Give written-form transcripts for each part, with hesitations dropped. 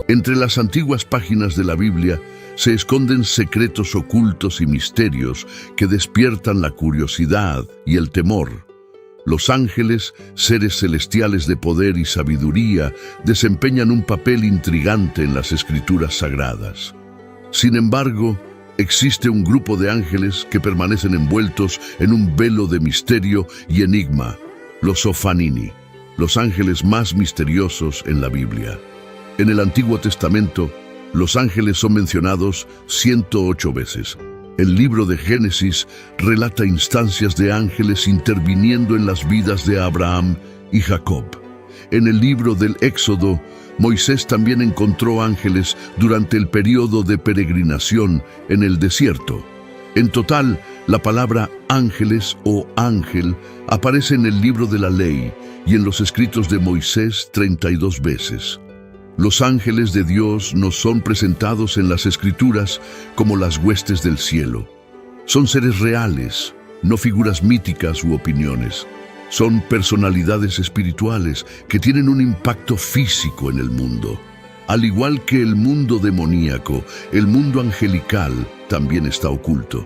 Entre las antiguas páginas de la Biblia se esconden secretos ocultos y misterios que despiertan la curiosidad y el temor. Los ángeles, seres celestiales de poder y sabiduría, desempeñan un papel intrigante en las escrituras sagradas. Sin embargo, existe un grupo de ángeles que permanecen envueltos en un velo de misterio y enigma, los Ophanini, los ángeles más misteriosos en la Biblia. En el Antiguo Testamento, los ángeles son mencionados 108 veces. El libro de Génesis relata instancias de ángeles interviniendo en las vidas de Abraham y Jacob. En el libro del Éxodo, Moisés también encontró ángeles durante el período de peregrinación en el desierto. En total, la palabra ángeles o ángel aparece en el libro de la ley y en los escritos de Moisés 32 veces. Los ángeles de Dios nos son presentados en las Escrituras como las huestes del cielo. Son seres reales, no figuras míticas u opiniones. Son personalidades espirituales que tienen un impacto físico en el mundo. Al igual que el mundo demoníaco, el mundo angelical también está oculto.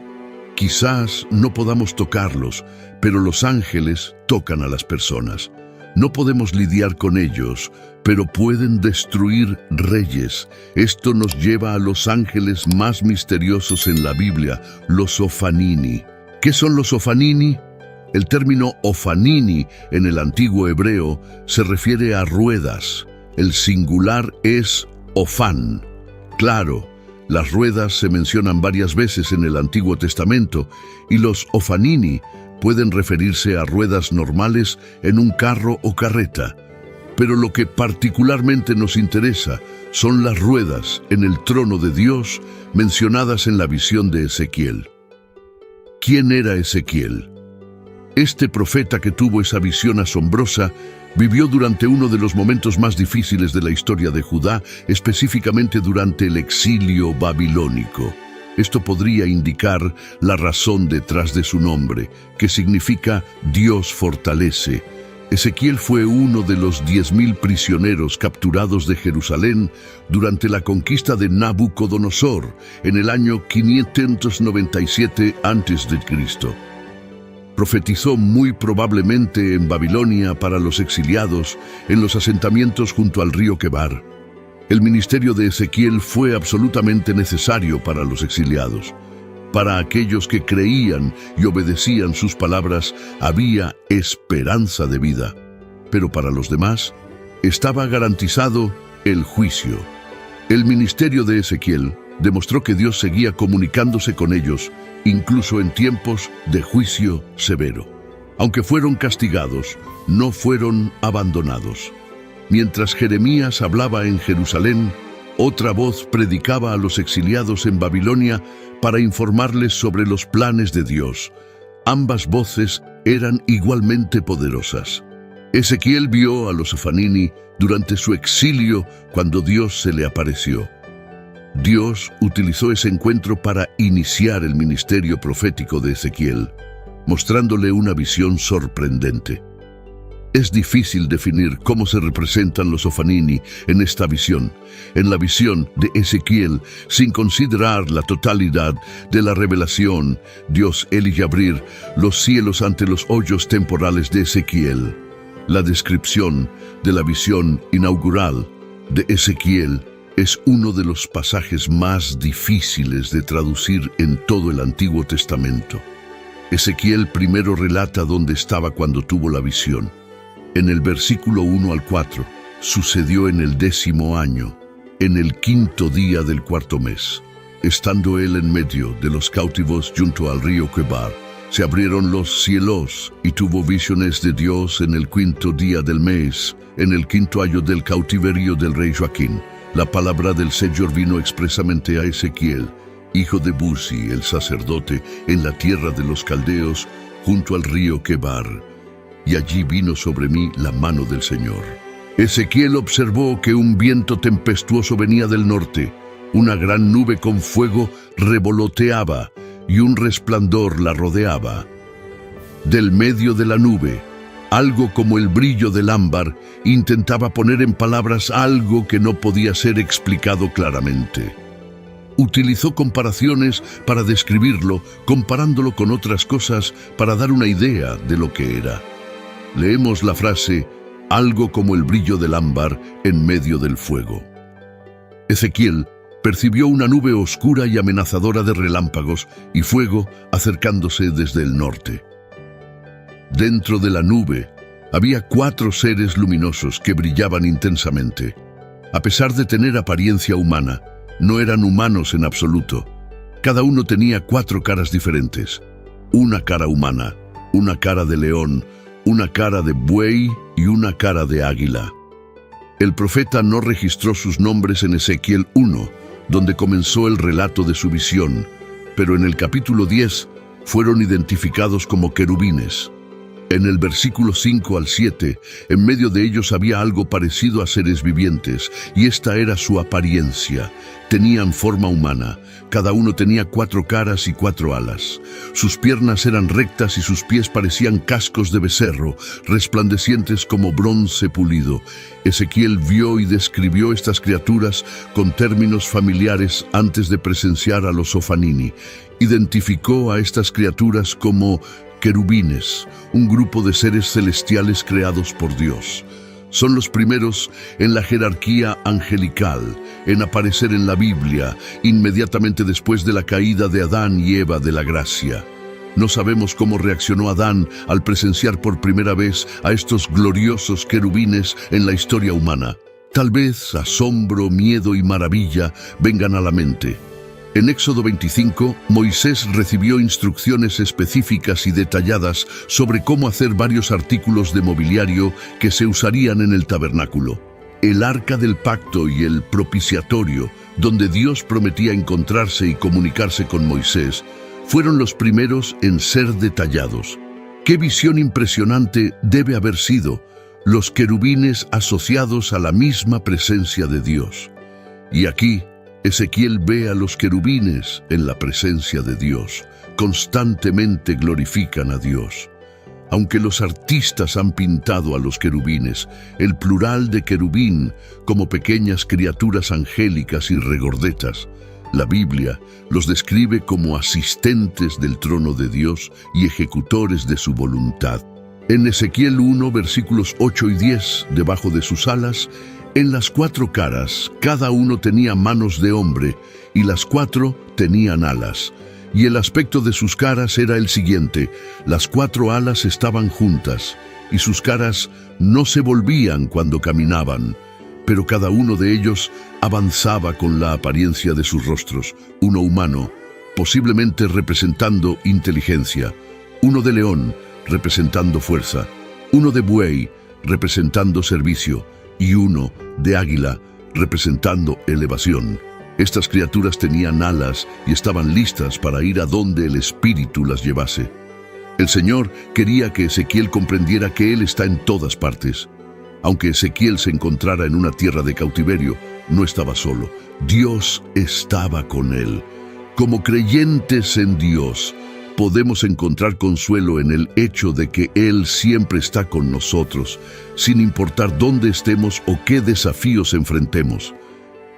Quizás no podamos tocarlos, pero los ángeles tocan a las personas. No podemos lidiar con ellos, pero pueden destruir reyes. Esto nos lleva a los ángeles más misteriosos en la Biblia, los Ophanini. ¿Qué son los Ophanini? El término Ophanini en el antiguo hebreo se refiere a ruedas. El singular es Ophan. Claro, las ruedas se mencionan varias veces en el Antiguo Testamento y los Ophanini pueden referirse a ruedas normales en un carro o carreta. Pero lo que particularmente nos interesa son las ruedas en el trono de Dios mencionadas en la visión de Ezequiel. ¿Quién era Ezequiel? Este profeta que tuvo esa visión asombrosa vivió durante uno de los momentos más difíciles de la historia de Judá, específicamente durante el exilio babilónico. Esto podría indicar la razón detrás de su nombre, que significa Dios fortalece. Ezequiel fue uno de los 10.000 prisioneros capturados de Jerusalén durante la conquista de Nabucodonosor en el año 597 a.C. Profetizó muy probablemente en Babilonia para los exiliados en los asentamientos junto al río Quebar. El ministerio de Ezequiel fue absolutamente necesario para los exiliados. Para aquellos que creían y obedecían sus palabras, había esperanza de vida. Pero para los demás, estaba garantizado el juicio. El ministerio de Ezequiel demostró que Dios seguía comunicándose con ellos, incluso en tiempos de juicio severo. Aunque fueron castigados, no fueron abandonados. Mientras Jeremías hablaba en Jerusalén, otra voz predicaba a los exiliados en Babilonia para informarles sobre los planes de Dios. Ambas voces eran igualmente poderosas. Ezequiel vio a los Ophanini durante su exilio cuando Dios se le apareció. Dios utilizó ese encuentro para iniciar el ministerio profético de Ezequiel, mostrándole una visión sorprendente. Es difícil definir cómo se representan los Ophanini en esta visión, en la visión de Ezequiel, sin considerar la totalidad de la revelación. Dios elige abrir los cielos ante los hoyos temporales de Ezequiel. La descripción de la visión inaugural de Ezequiel es uno de los pasajes más difíciles de traducir en todo el Antiguo Testamento. Ezequiel primero relata dónde estaba cuando tuvo la visión. En el versículo 1 al 4, sucedió en el 10º año, en el 5º día del 4º mes. Estando él en medio de los cautivos junto al río Quebar, se abrieron los cielos y tuvo visiones de Dios en el 5º día del mes, en el 5º año del cautiverio del rey Joaquín. La palabra del Señor vino expresamente a Ezequiel, hijo de Buzi, el sacerdote, en la tierra de los caldeos, junto al río Quebar. Y allí vino sobre mí la mano del Señor. Ezequiel observó que un viento tempestuoso venía del norte, una gran nube con fuego revoloteaba y un resplandor la rodeaba. Del medio de la nube, algo como el brillo del ámbar, intentaba poner en palabras algo que no podía ser explicado claramente. Utilizó comparaciones para describirlo, comparándolo con otras cosas para dar una idea de lo que era. Leemos la frase, algo como el brillo del ámbar en medio del fuego. Ezequiel percibió una nube oscura y amenazadora de relámpagos y fuego acercándose desde el norte. Dentro de la nube había 4 seres luminosos que brillaban intensamente. A pesar de tener apariencia humana, no eran humanos en absoluto. Cada uno tenía 4 caras diferentes. Una cara humana, una cara de león, una cara de buey y una cara de águila. El profeta no registró sus nombres en Ezequiel 1, donde comenzó el relato de su visión, pero en el capítulo 10 fueron identificados como querubines. En el versículo 5 al 7, en medio de ellos había algo parecido a seres vivientes, y esta era su apariencia. Tenían forma humana, cada uno tenía 4 caras y 4 alas. Sus piernas eran rectas y sus pies parecían cascos de becerro, resplandecientes como bronce pulido. Ezequiel vio y describió estas criaturas con términos familiares antes de presenciar a los Ofanini. Identificó a estas criaturas como querubines, un grupo de seres celestiales creados por Dios. Son los primeros en la jerarquía angelical, en aparecer en la Biblia, inmediatamente después de la caída de Adán y Eva de la gracia. No sabemos cómo reaccionó Adán al presenciar por primera vez a estos gloriosos querubines en la historia humana. Tal vez asombro, miedo y maravilla vengan a la mente. En Éxodo 25, Moisés recibió instrucciones específicas y detalladas sobre cómo hacer varios artículos de mobiliario que se usarían en el tabernáculo. El arca del pacto y el propiciatorio, donde Dios prometía encontrarse y comunicarse con Moisés, fueron los primeros en ser detallados. ¡Qué visión impresionante debe haber sido! Los querubines asociados a la misma presencia de Dios. Y aquí, Ezequiel ve a los querubines en la presencia de Dios. Constantemente glorifican a Dios. Aunque los artistas han pintado a los querubines, el plural de querubín, como pequeñas criaturas angélicas y regordetas, la Biblia los describe como asistentes del trono de Dios y ejecutores de su voluntad. En Ezequiel 1, versículos 8 y 10, debajo de sus alas, en las 4 caras, cada uno tenía manos de hombre, y las 4 tenían alas. Y el aspecto de sus caras era el siguiente: las 4 alas estaban juntas, y sus caras no se volvían cuando caminaban, pero cada uno de ellos avanzaba con la apariencia de sus rostros, uno humano, posiblemente representando inteligencia, uno de león, representando fuerza, uno de buey, representando servicio, y uno de águila, representando elevación. Estas criaturas tenían alas y estaban listas para ir a donde el Espíritu las llevase. El Señor quería que Ezequiel comprendiera que Él está en todas partes. Aunque Ezequiel se encontrara en una tierra de cautiverio, no estaba solo. Dios estaba con él. Como creyentes en Dios, podemos encontrar consuelo en el hecho de que Él siempre está con nosotros, sin importar dónde estemos o qué desafíos enfrentemos.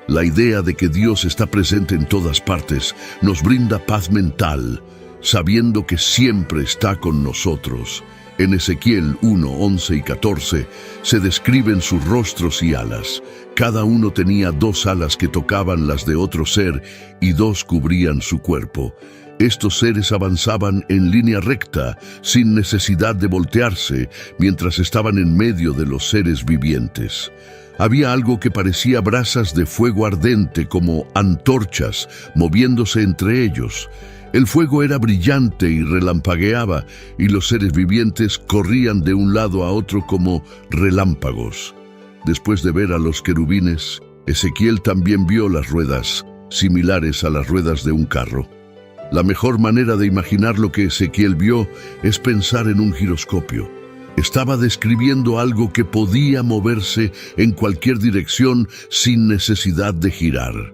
La idea de que Dios está presente en todas partes nos brinda paz mental, sabiendo que siempre está con nosotros. En Ezequiel 1, 11 y 14 se describen sus rostros y alas. Cada uno tenía 2 alas que tocaban las de otro ser y 2 cubrían su cuerpo. Estos seres avanzaban en línea recta, sin necesidad de voltearse, mientras estaban en medio de los seres vivientes. Había algo que parecía brasas de fuego ardente, como antorchas, moviéndose entre ellos. El fuego era brillante y relampagueaba, y los seres vivientes corrían de un lado a otro como relámpagos. Después de ver a los querubines, Ezequiel también vio las ruedas, similares a las ruedas de un carro. La mejor manera de imaginar lo que Ezequiel vio es pensar en un giroscopio. Estaba describiendo algo que podía moverse en cualquier dirección sin necesidad de girar.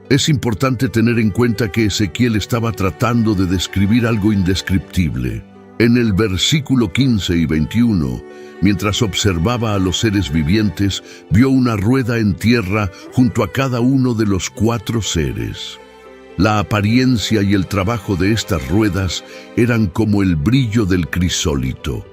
Es importante tener en cuenta que Ezequiel estaba tratando de describir algo indescriptible. En el versículo 15 y 21, mientras observaba a los seres vivientes, vio una rueda en tierra junto a cada uno de los 4 seres. La apariencia y el trabajo de estas ruedas eran como el brillo del crisólito.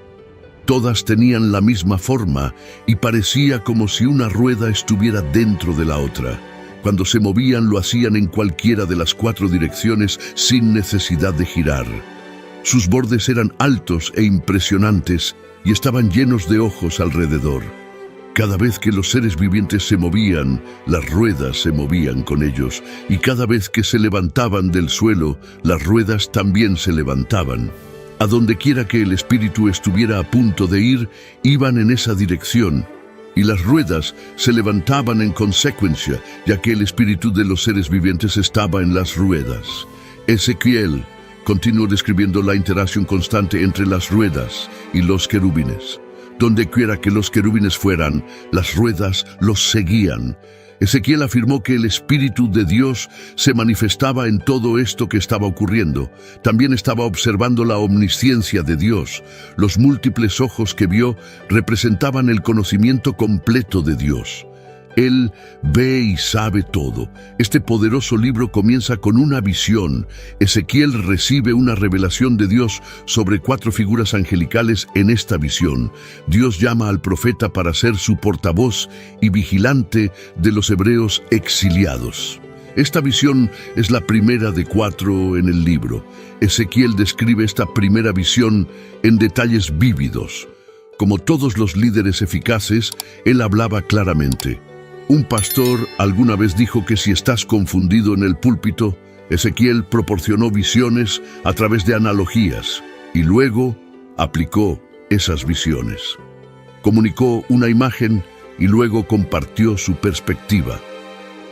Todas tenían la misma forma y parecía como si una rueda estuviera dentro de la otra. Cuando se movían lo hacían en cualquiera de las 4 direcciones sin necesidad de girar. Sus bordes eran altos e impresionantes y estaban llenos de ojos alrededor. Cada vez que los seres vivientes se movían, las ruedas se movían con ellos, y cada vez que se levantaban del suelo, las ruedas también se levantaban. A donde quiera que el espíritu estuviera a punto de ir, iban en esa dirección, y las ruedas se levantaban en consecuencia, ya que el espíritu de los seres vivientes estaba en las ruedas. Ezequiel continuó describiendo la interacción constante entre las ruedas y los querubines. Donde quiera que los querubines fueran, las ruedas los seguían. Ezequiel afirmó que el Espíritu de Dios se manifestaba en todo esto que estaba ocurriendo. También estaba observando la omnisciencia de Dios. Los múltiples ojos que vio representaban el conocimiento completo de Dios. Él ve y sabe todo. Este poderoso libro comienza con una visión. Ezequiel recibe una revelación de Dios sobre 4 figuras angelicales en esta visión. Dios llama al profeta para ser su portavoz y vigilante de los hebreos exiliados. Esta visión es la primera de 4 en el libro. Ezequiel describe esta primera visión en detalles vívidos. Como todos los líderes eficaces, él hablaba claramente. Un pastor alguna vez dijo que si estás confundido en el púlpito, Ezequiel proporcionó visiones a través de analogías y luego aplicó esas visiones. Comunicó una imagen y luego compartió su perspectiva.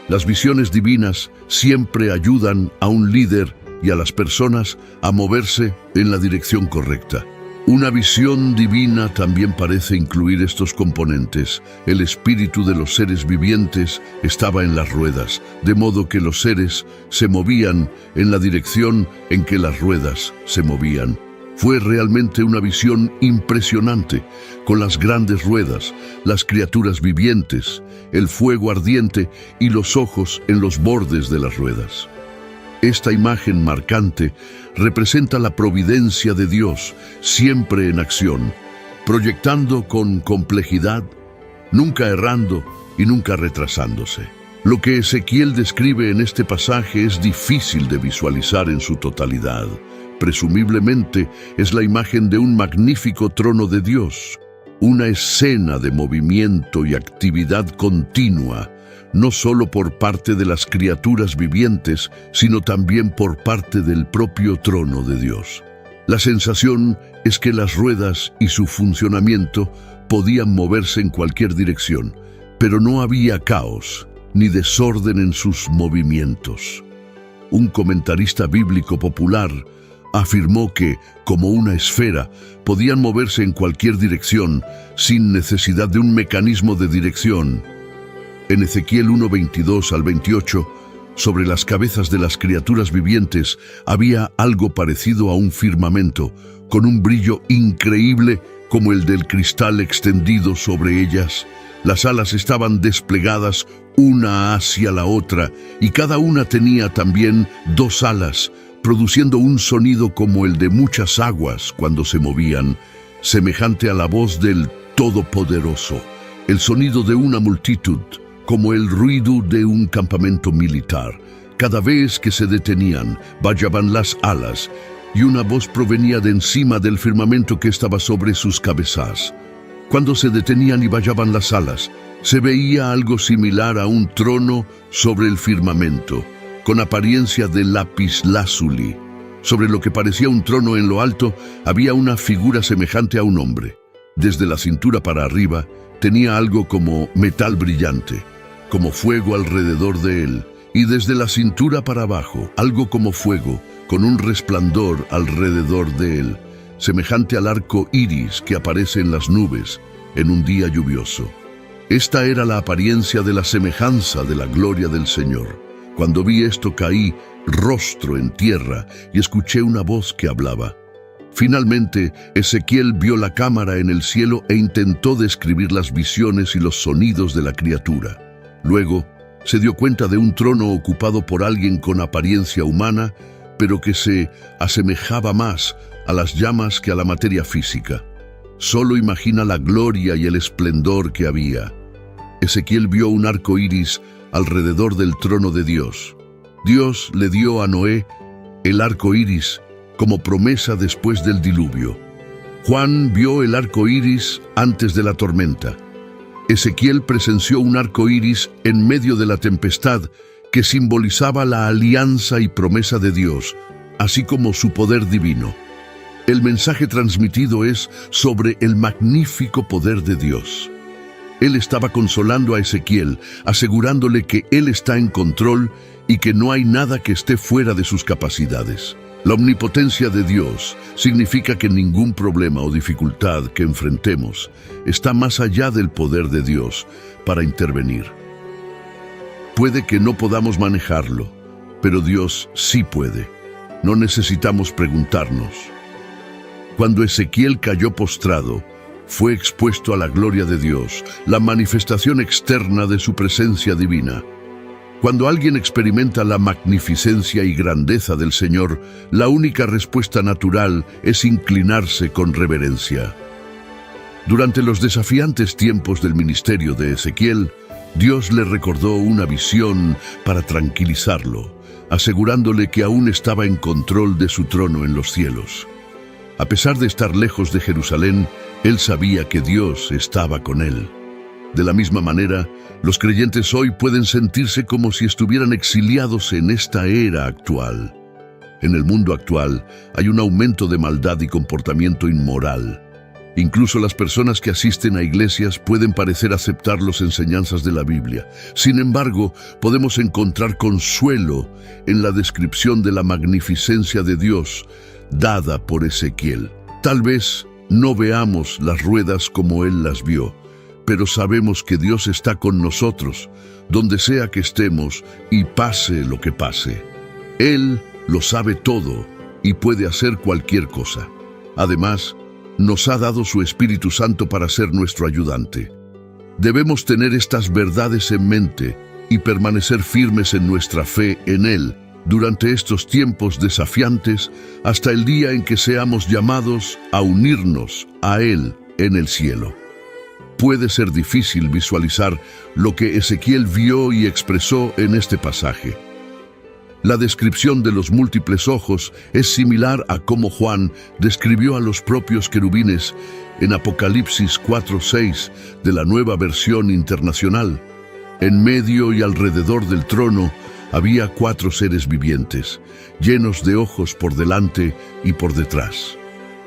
Las visiones divinas siempre ayudan a un líder y a las personas a moverse en la dirección correcta. Una visión divina también parece incluir estos componentes. El espíritu de los seres vivientes estaba en las ruedas, de modo que los seres se movían en la dirección en que las ruedas se movían. Fue realmente una visión impresionante, con las grandes ruedas, las criaturas vivientes, el fuego ardiente y los ojos en los bordes de las ruedas. Esta imagen marcante representa la providencia de Dios, siempre en acción, proyectando con complejidad, nunca errando y nunca retrasándose. Lo que Ezequiel describe en este pasaje es difícil de visualizar en su totalidad. Presumiblemente es la imagen de un magnífico trono de Dios, una escena de movimiento y actividad continua, no solo por parte de las criaturas vivientes, sino también por parte del propio trono de Dios. La sensación es que las ruedas y su funcionamiento podían moverse en cualquier dirección, pero no había caos ni desorden en sus movimientos. Un comentarista bíblico popular afirmó que, como una esfera, podían moverse en cualquier dirección sin necesidad de un mecanismo de dirección. En Ezequiel 1:22 al 28, sobre las cabezas de las criaturas vivientes había algo parecido a un firmamento, con un brillo increíble como el del cristal extendido sobre ellas. Las alas estaban desplegadas una hacia la otra, y cada una tenía también 2 alas, produciendo un sonido como el de muchas aguas cuando se movían, semejante a la voz del Todopoderoso, el sonido de una multitud, como el ruido de un campamento militar. Cada vez que se detenían, vallaban las alas, y una voz provenía de encima del firmamento que estaba sobre sus cabezas. Cuando se detenían y vallaban las alas, se veía algo similar a un trono sobre el firmamento, con apariencia de lapislázuli. Sobre lo que parecía un trono en lo alto, había una figura semejante a un hombre. Desde la cintura para arriba, tenía algo como metal brillante, como fuego alrededor de él, y desde la cintura para abajo, algo como fuego, con un resplandor alrededor de él, semejante al arco iris que aparece en las nubes en un día lluvioso. Esta era la apariencia de la semejanza de la gloria del Señor. Cuando vi esto caí rostro en tierra y escuché una voz que hablaba. Finalmente, Ezequiel vio la cámara en el cielo e intentó describir las visiones y los sonidos de la criatura. Luego, se dio cuenta de un trono ocupado por alguien con apariencia humana, pero que se asemejaba más a las llamas que a la materia física. Solo imagina la gloria y el esplendor que había. Ezequiel vio un arco iris alrededor del trono de Dios. Dios le dio a Noé el arco iris como promesa después del diluvio. Juan vio el arco iris antes de la tormenta. Ezequiel presenció un arco iris en medio de la tempestad que simbolizaba la alianza y promesa de Dios, así como su poder divino. El mensaje transmitido es sobre el magnífico poder de Dios. Él estaba consolando a Ezequiel, asegurándole que Él está en control y que no hay nada que esté fuera de sus capacidades. La omnipotencia de Dios significa que ningún problema o dificultad que enfrentemos está más allá del poder de Dios para intervenir. Puede que no podamos manejarlo, pero Dios sí puede. No necesitamos preguntarnos. Cuando Ezequiel cayó postrado, fue expuesto a la gloria de Dios, la manifestación externa de su presencia divina. Cuando alguien experimenta la magnificencia y grandeza del Señor, la única respuesta natural es inclinarse con reverencia. Durante los desafiantes tiempos del ministerio de Ezequiel, Dios le recordó una visión para tranquilizarlo, asegurándole que aún estaba en control de su trono en los cielos. A pesar de estar lejos de Jerusalén, él sabía que Dios estaba con él. De la misma manera, los creyentes hoy pueden sentirse como si estuvieran exiliados en esta era actual. En el mundo actual hay un aumento de maldad y comportamiento inmoral. Incluso las personas que asisten a iglesias pueden parecer aceptar las enseñanzas de la Biblia. Sin embargo, podemos encontrar consuelo en la descripción de la magnificencia de Dios dada por Ezequiel. Tal vez no veamos las ruedas como él las vio, pero sabemos que Dios está con nosotros, donde sea que estemos y pase lo que pase. Él lo sabe todo y puede hacer cualquier cosa. Además, nos ha dado su Espíritu Santo para ser nuestro ayudante. Debemos tener estas verdades en mente y permanecer firmes en nuestra fe en Él durante estos tiempos desafiantes hasta el día en que seamos llamados a unirnos a Él en el cielo. Puede ser difícil visualizar lo que Ezequiel vio y expresó en este pasaje. La descripción de los múltiples ojos es similar a cómo Juan describió a los propios querubines en Apocalipsis 4:6 de la Nueva Versión Internacional. En medio y alrededor del trono había 4 seres vivientes, llenos de ojos por delante y por detrás.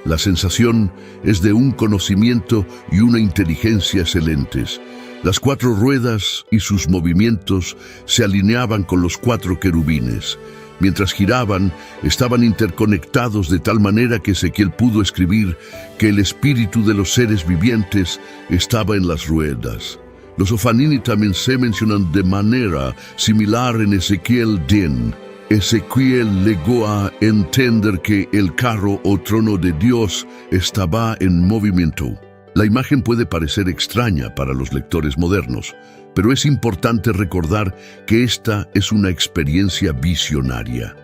La sensación es de un conocimiento y una inteligencia excelentes. Las 4 ruedas y sus movimientos se alineaban con los 4 querubines. Mientras giraban, estaban interconectados de tal manera que Ezequiel pudo escribir que el espíritu de los seres vivientes estaba en las ruedas. Los Ofanini también se mencionan de manera similar en Ezequiel 10. Ezequiel llegó a entender que el carro o trono de Dios estaba en movimiento. La imagen puede parecer extraña para los lectores modernos, pero es importante recordar que esta es una experiencia visionaria.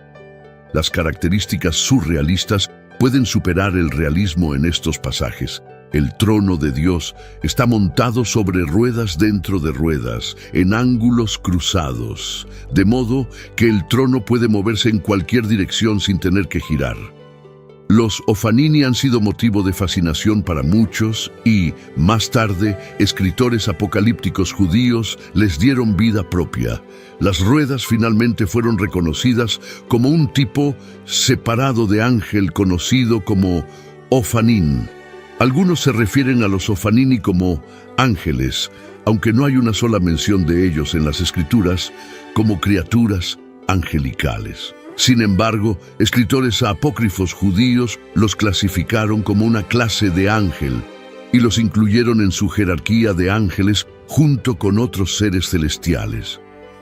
Las características surrealistas pueden superar el realismo en estos pasajes. El trono de Dios está montado sobre ruedas dentro de ruedas, en ángulos cruzados, de modo que el trono puede moverse en cualquier dirección sin tener que girar. Los Ofanini han sido motivo de fascinación para muchos y, más tarde, escritores apocalípticos judíos les dieron vida propia. Las ruedas finalmente fueron reconocidas como un tipo separado de ángel conocido como Ofanín. Algunos se refieren a los Ofanini como ángeles, aunque no hay una sola mención de ellos en las Escrituras como criaturas angelicales. Sin embargo, escritores apócrifos judíos los clasificaron como una clase de ángel y los incluyeron en su jerarquía de ángeles junto con otros seres celestiales.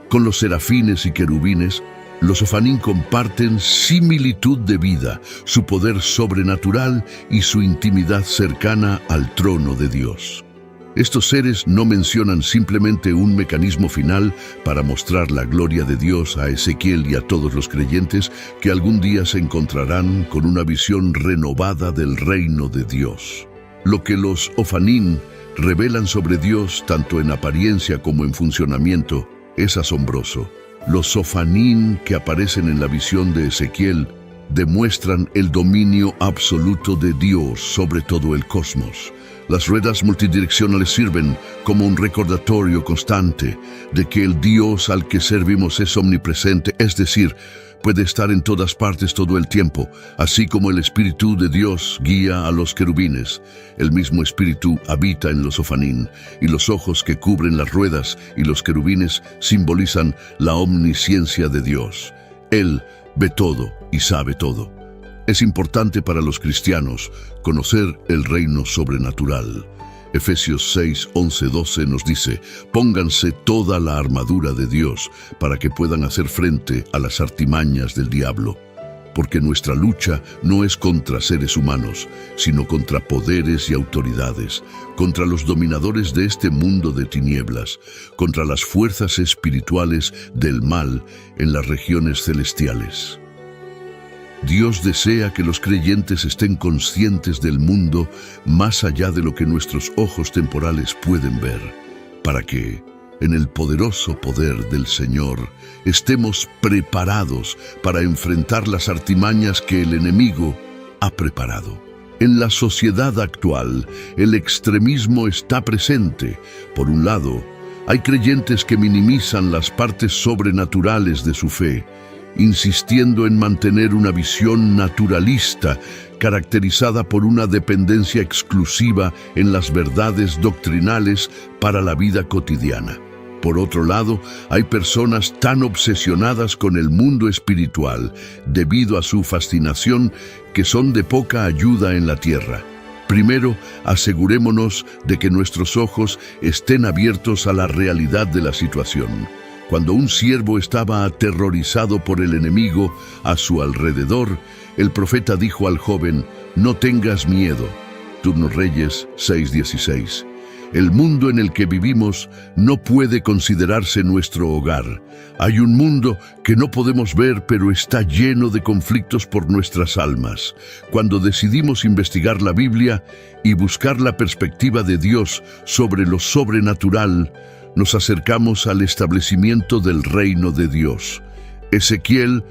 Con los serafines y querubines, Los Ofanín comparten similitud de vida, su poder sobrenatural y su intimidad cercana al trono de Dios. Estos seres no mencionan simplemente un mecanismo final para mostrar la gloria de Dios a Ezequiel y a todos los creyentes que algún día se encontrarán con una visión renovada del reino de Dios. Lo que los Ofanín revelan sobre Dios, tanto en apariencia como en funcionamiento, es asombroso. Los Ofanín que aparecen en la visión de Ezequiel demuestran el dominio absoluto de Dios sobre todo el cosmos. Las ruedas multidireccionales sirven como un recordatorio constante de que el Dios al que servimos es omnipresente, es decir, puede estar en todas partes todo el tiempo, así como el Espíritu de Dios guía a los querubines. El mismo Espíritu habita en los Ofanín, y los ojos que cubren las ruedas y los querubines simbolizan la omnisciencia de Dios. Él ve todo y sabe todo. Es importante para los cristianos conocer el reino sobrenatural. Efesios 6, 11, 12 nos dice: pónganse toda la armadura de Dios para que puedan hacer frente a las artimañas del diablo. Porque nuestra lucha no es contra seres humanos, sino contra poderes y autoridades, contra los dominadores de este mundo de tinieblas, contra las fuerzas espirituales del mal en las regiones celestiales. Dios desea que los creyentes estén conscientes del mundo más allá de lo que nuestros ojos temporales pueden ver, para que, en el poderoso poder del Señor, estemos preparados para enfrentar las artimañas que el enemigo ha preparado. En la sociedad actual, el extremismo está presente. Por un lado, hay creyentes que minimizan las partes sobrenaturales de su fe, insistiendo en mantener una visión naturalista caracterizada por una dependencia exclusiva en las verdades doctrinales para la vida cotidiana. Por otro lado, hay personas tan obsesionadas con el mundo espiritual debido a su fascinación que son de poca ayuda en la tierra. Primero, asegurémonos de que nuestros ojos estén abiertos a la realidad de la situación. Cuando un siervo estaba aterrorizado por el enemigo a su alrededor, el profeta dijo al joven: no tengas miedo. Turno Reyes 6:16. El mundo en el que vivimos no puede considerarse nuestro hogar. Hay un mundo que no podemos ver, pero está lleno de conflictos por nuestras almas. Cuando decidimos investigar la Biblia y buscar la perspectiva de Dios sobre lo sobrenatural, nos acercamos al establecimiento del reino de Dios. Ezequiel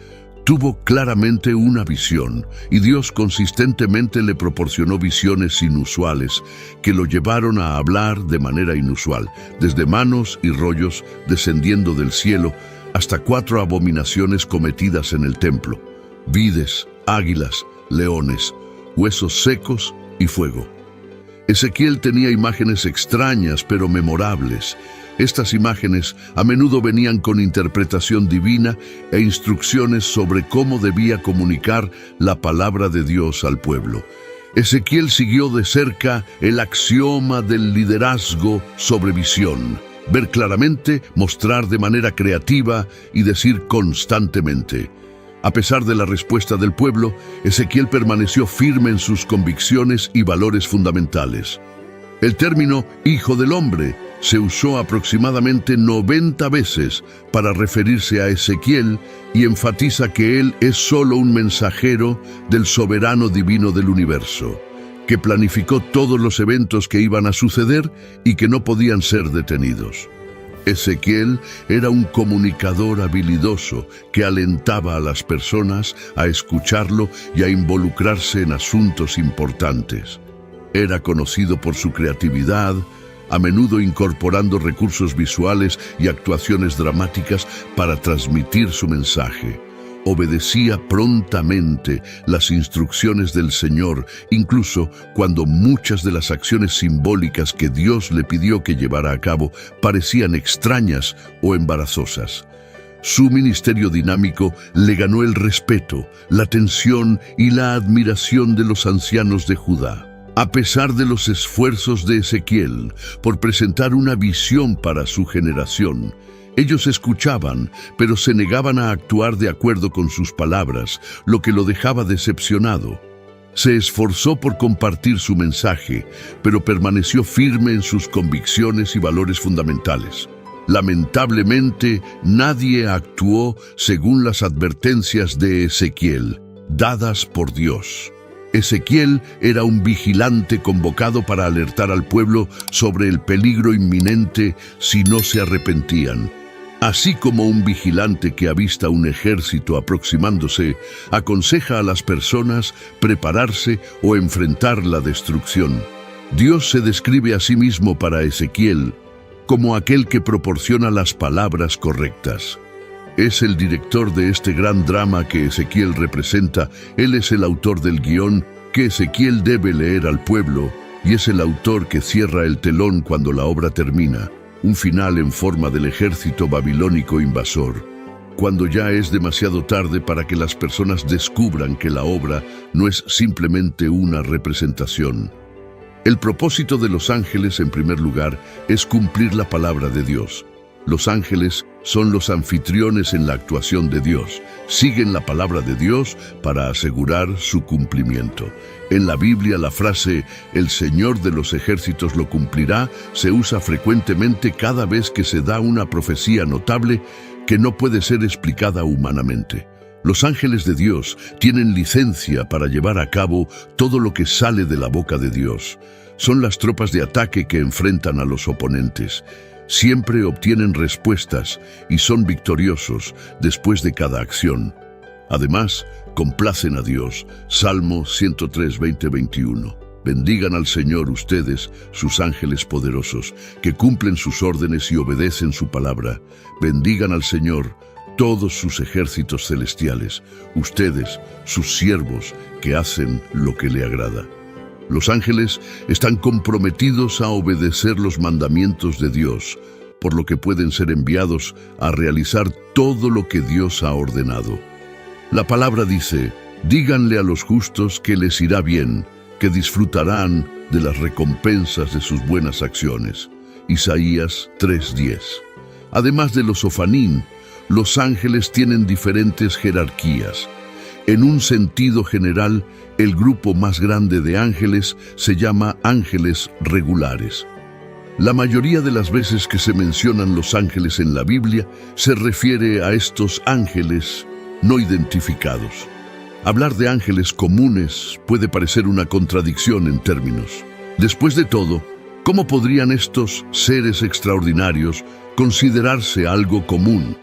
tuvo claramente una visión, y Dios consistentemente le proporcionó visiones inusuales que lo llevaron a hablar de manera inusual, desde manos y rollos descendiendo del cielo hasta 4 abominaciones cometidas en el templo: vides, águilas, leones, huesos secos y fuego. Ezequiel tenía imágenes extrañas pero memorables. Estas imágenes a menudo venían con interpretación divina e instrucciones sobre cómo debía comunicar la palabra de Dios al pueblo. Ezequiel siguió de cerca el axioma del liderazgo sobre visión: ver claramente, mostrar de manera creativa y decir constantemente. A pesar de la respuesta del pueblo, Ezequiel permaneció firme en sus convicciones y valores fundamentales. El término «hijo del hombre» se usó aproximadamente 90 veces para referirse a Ezequiel y enfatiza que él es solo un mensajero del soberano divino del universo, que planificó todos los eventos que iban a suceder y que no podían ser detenidos. Ezequiel era un comunicador habilidoso que alentaba a las personas a escucharlo y a involucrarse en asuntos importantes. Era conocido por su creatividad, a menudo incorporando recursos visuales y actuaciones dramáticas para transmitir su mensaje. Obedecía prontamente las instrucciones del Señor, incluso cuando muchas de las acciones simbólicas que Dios le pidió que llevara a cabo parecían extrañas o embarazosas. Su ministerio dinámico le ganó el respeto, la atención y la admiración de los ancianos de Judá. A pesar de los esfuerzos de Ezequiel por presentar una visión para su generación, Ellos escuchaban, pero se negaban a actuar de acuerdo con sus palabras, lo que lo dejaba decepcionado. Se esforzó por compartir su mensaje, pero permaneció firme en sus convicciones y valores fundamentales. Lamentablemente, nadie actuó según las advertencias de Ezequiel, dadas por Dios. Ezequiel era un vigilante convocado para alertar al pueblo sobre el peligro inminente si no se arrepentían. Así como un vigilante que avista un ejército aproximándose, aconseja a las personas prepararse o enfrentar la destrucción. Dios se describe a sí mismo para Ezequiel como aquel que proporciona las palabras correctas. Es el director de este gran drama que Ezequiel representa. Él es el autor del guión que Ezequiel debe leer al pueblo y es el autor que cierra el telón cuando la obra termina, un final en forma del ejército babilónico invasor, cuando ya es demasiado tarde para que las personas descubran que la obra no es simplemente una representación. El propósito de los ángeles, en primer lugar, es cumplir la palabra de Dios. Los ángeles son los anfitriones en la actuación de Dios. Siguen la palabra de Dios para asegurar su cumplimiento. En la Biblia, la frase «El Señor de los ejércitos lo cumplirá» se usa frecuentemente cada vez que se da una profecía notable que no puede ser explicada humanamente. Los ángeles de Dios tienen licencia para llevar a cabo todo lo que sale de la boca de Dios. Son las tropas de ataque que enfrentan a los oponentes. Siempre obtienen respuestas y son victoriosos después de cada acción. Además, complacen a Dios. Salmo 103, 20-21. Bendigan al Señor ustedes, sus ángeles poderosos, que cumplen sus órdenes y obedecen su palabra. Bendigan al Señor todos sus ejércitos celestiales, ustedes, sus siervos, que hacen lo que le agrada. Los ángeles están comprometidos a obedecer los mandamientos de Dios, por lo que pueden ser enviados a realizar todo lo que Dios ha ordenado. La palabra dice, díganle a los justos que les irá bien, que disfrutarán de las recompensas de sus buenas acciones. Isaías 3:10. Además de los ofanín, los ángeles tienen diferentes jerarquías. En un sentido general, el grupo más grande de ángeles se llama ángeles regulares. La mayoría de las veces que se mencionan los ángeles en la Biblia se refiere a estos ángeles no identificados. Hablar de ángeles comunes puede parecer una contradicción en términos. Después de todo, ¿cómo podrían estos seres extraordinarios considerarse algo común?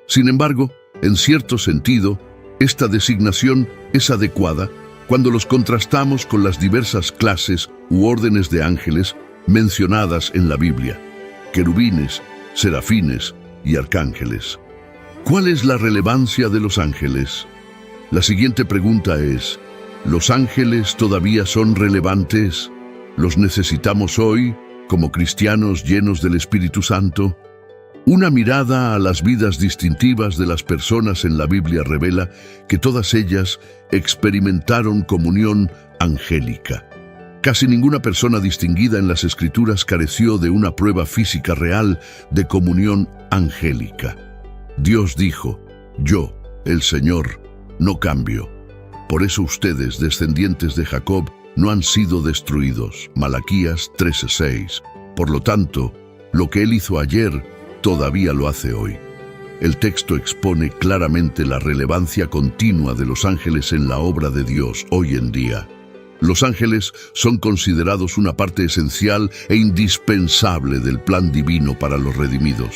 Sin embargo, en cierto sentido, esta designación es adecuada cuando los contrastamos con las diversas clases u órdenes de ángeles mencionadas en la Biblia: querubines, serafines y arcángeles. ¿Cuál es la relevancia de los ángeles? La siguiente pregunta es, ¿los ángeles todavía son relevantes? ¿Los necesitamos hoy como cristianos llenos del Espíritu Santo? Una mirada a las vidas distintivas de las personas en la Biblia revela que todas ellas experimentaron comunión angélica. Casi ninguna persona distinguida en las Escrituras careció de una prueba física real de comunión angélica. Dios dijo, yo, el Señor, no cambio. Por eso ustedes, descendientes de Jacob, no han sido destruidos. Malaquías 13:6. Por lo tanto, lo que Él hizo ayer, todavía lo hace hoy. El texto expone claramente la relevancia continua de los ángeles en la obra de Dios hoy en día. Los ángeles son considerados una parte esencial e indispensable del plan divino para los redimidos.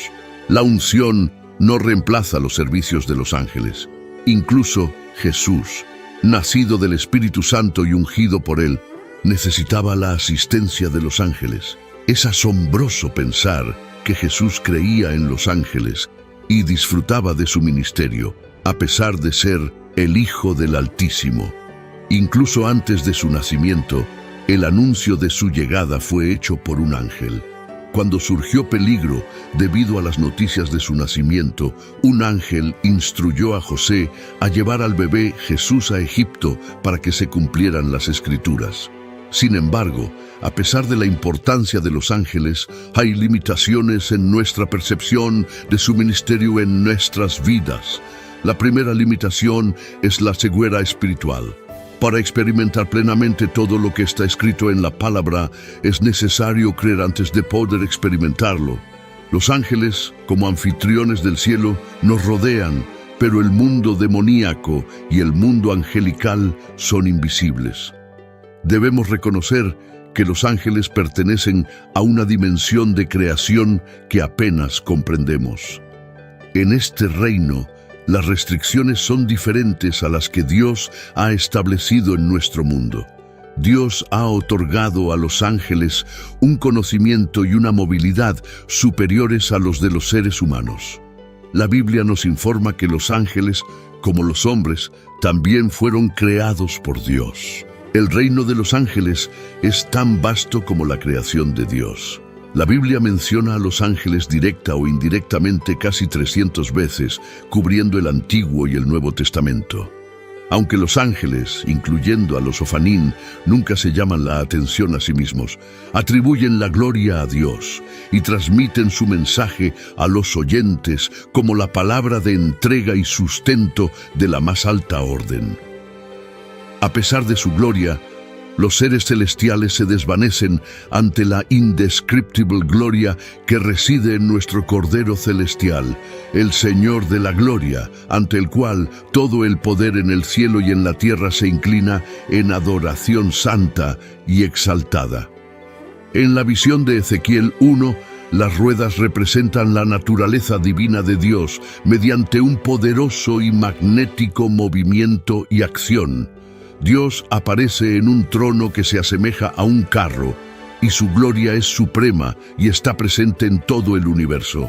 La unción no reemplaza los servicios de los ángeles. Incluso Jesús, nacido del Espíritu Santo y ungido por Él, necesitaba la asistencia de los ángeles. Es asombroso pensar que Jesús creía en los ángeles y disfrutaba de su ministerio, a pesar de ser el Hijo del Altísimo. Incluso antes de su nacimiento, el anuncio de su llegada fue hecho por un ángel. Cuando surgió peligro debido a las noticias de su nacimiento, un ángel instruyó a José a llevar al bebé Jesús a Egipto para que se cumplieran las Escrituras. Sin embargo, a pesar de la importancia de los ángeles, hay limitaciones en nuestra percepción de su ministerio en nuestras vidas. La primera limitación es la ceguera espiritual. Para experimentar plenamente todo lo que está escrito en la palabra, es necesario creer antes de poder experimentarlo. Los ángeles, como anfitriones del cielo, nos rodean, pero el mundo demoníaco y el mundo angelical son invisibles. Debemos reconocer que los ángeles pertenecen a una dimensión de creación que apenas comprendemos. En este reino, las restricciones son diferentes a las que Dios ha establecido en nuestro mundo. Dios ha otorgado a los ángeles un conocimiento y una movilidad superiores a los de los seres humanos. La Biblia nos informa que los ángeles, como los hombres, también fueron creados por Dios. El reino de los ángeles es tan vasto como la creación de Dios. La Biblia menciona a los ángeles directa o indirectamente casi 300 veces, cubriendo el Antiguo y el Nuevo Testamento. Aunque los ángeles, incluyendo a los Ofanim, nunca se llaman la atención a sí mismos, atribuyen la gloria a Dios y transmiten su mensaje a los oyentes como la palabra de entrega y sustento de la más alta orden. A pesar de su gloria, los seres celestiales se desvanecen ante la indescriptible gloria que reside en nuestro Cordero Celestial, el Señor de la Gloria, ante el cual todo el poder en el cielo y en la tierra se inclina en adoración santa y exaltada. En la visión de Ezequiel 1, las ruedas representan la naturaleza divina de Dios mediante un poderoso y magnético movimiento y acción. Dios aparece en un trono que se asemeja a un carro, y su gloria es suprema y está presente en todo el universo.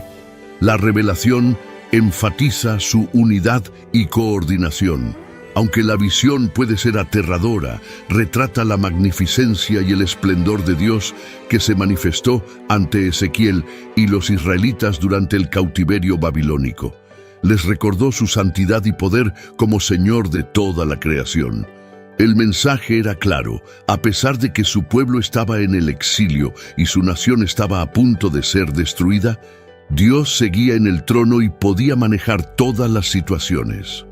La revelación enfatiza su unidad y coordinación. Aunque la visión puede ser aterradora, retrata la magnificencia y el esplendor de Dios que se manifestó ante Ezequiel y los israelitas durante el cautiverio babilónico. Les recordó su santidad y poder como Señor de toda la creación. El mensaje era claro: a pesar de que su pueblo estaba en el exilio y su nación estaba a punto de ser destruida, Dios seguía en el trono y podía manejar todas las situaciones.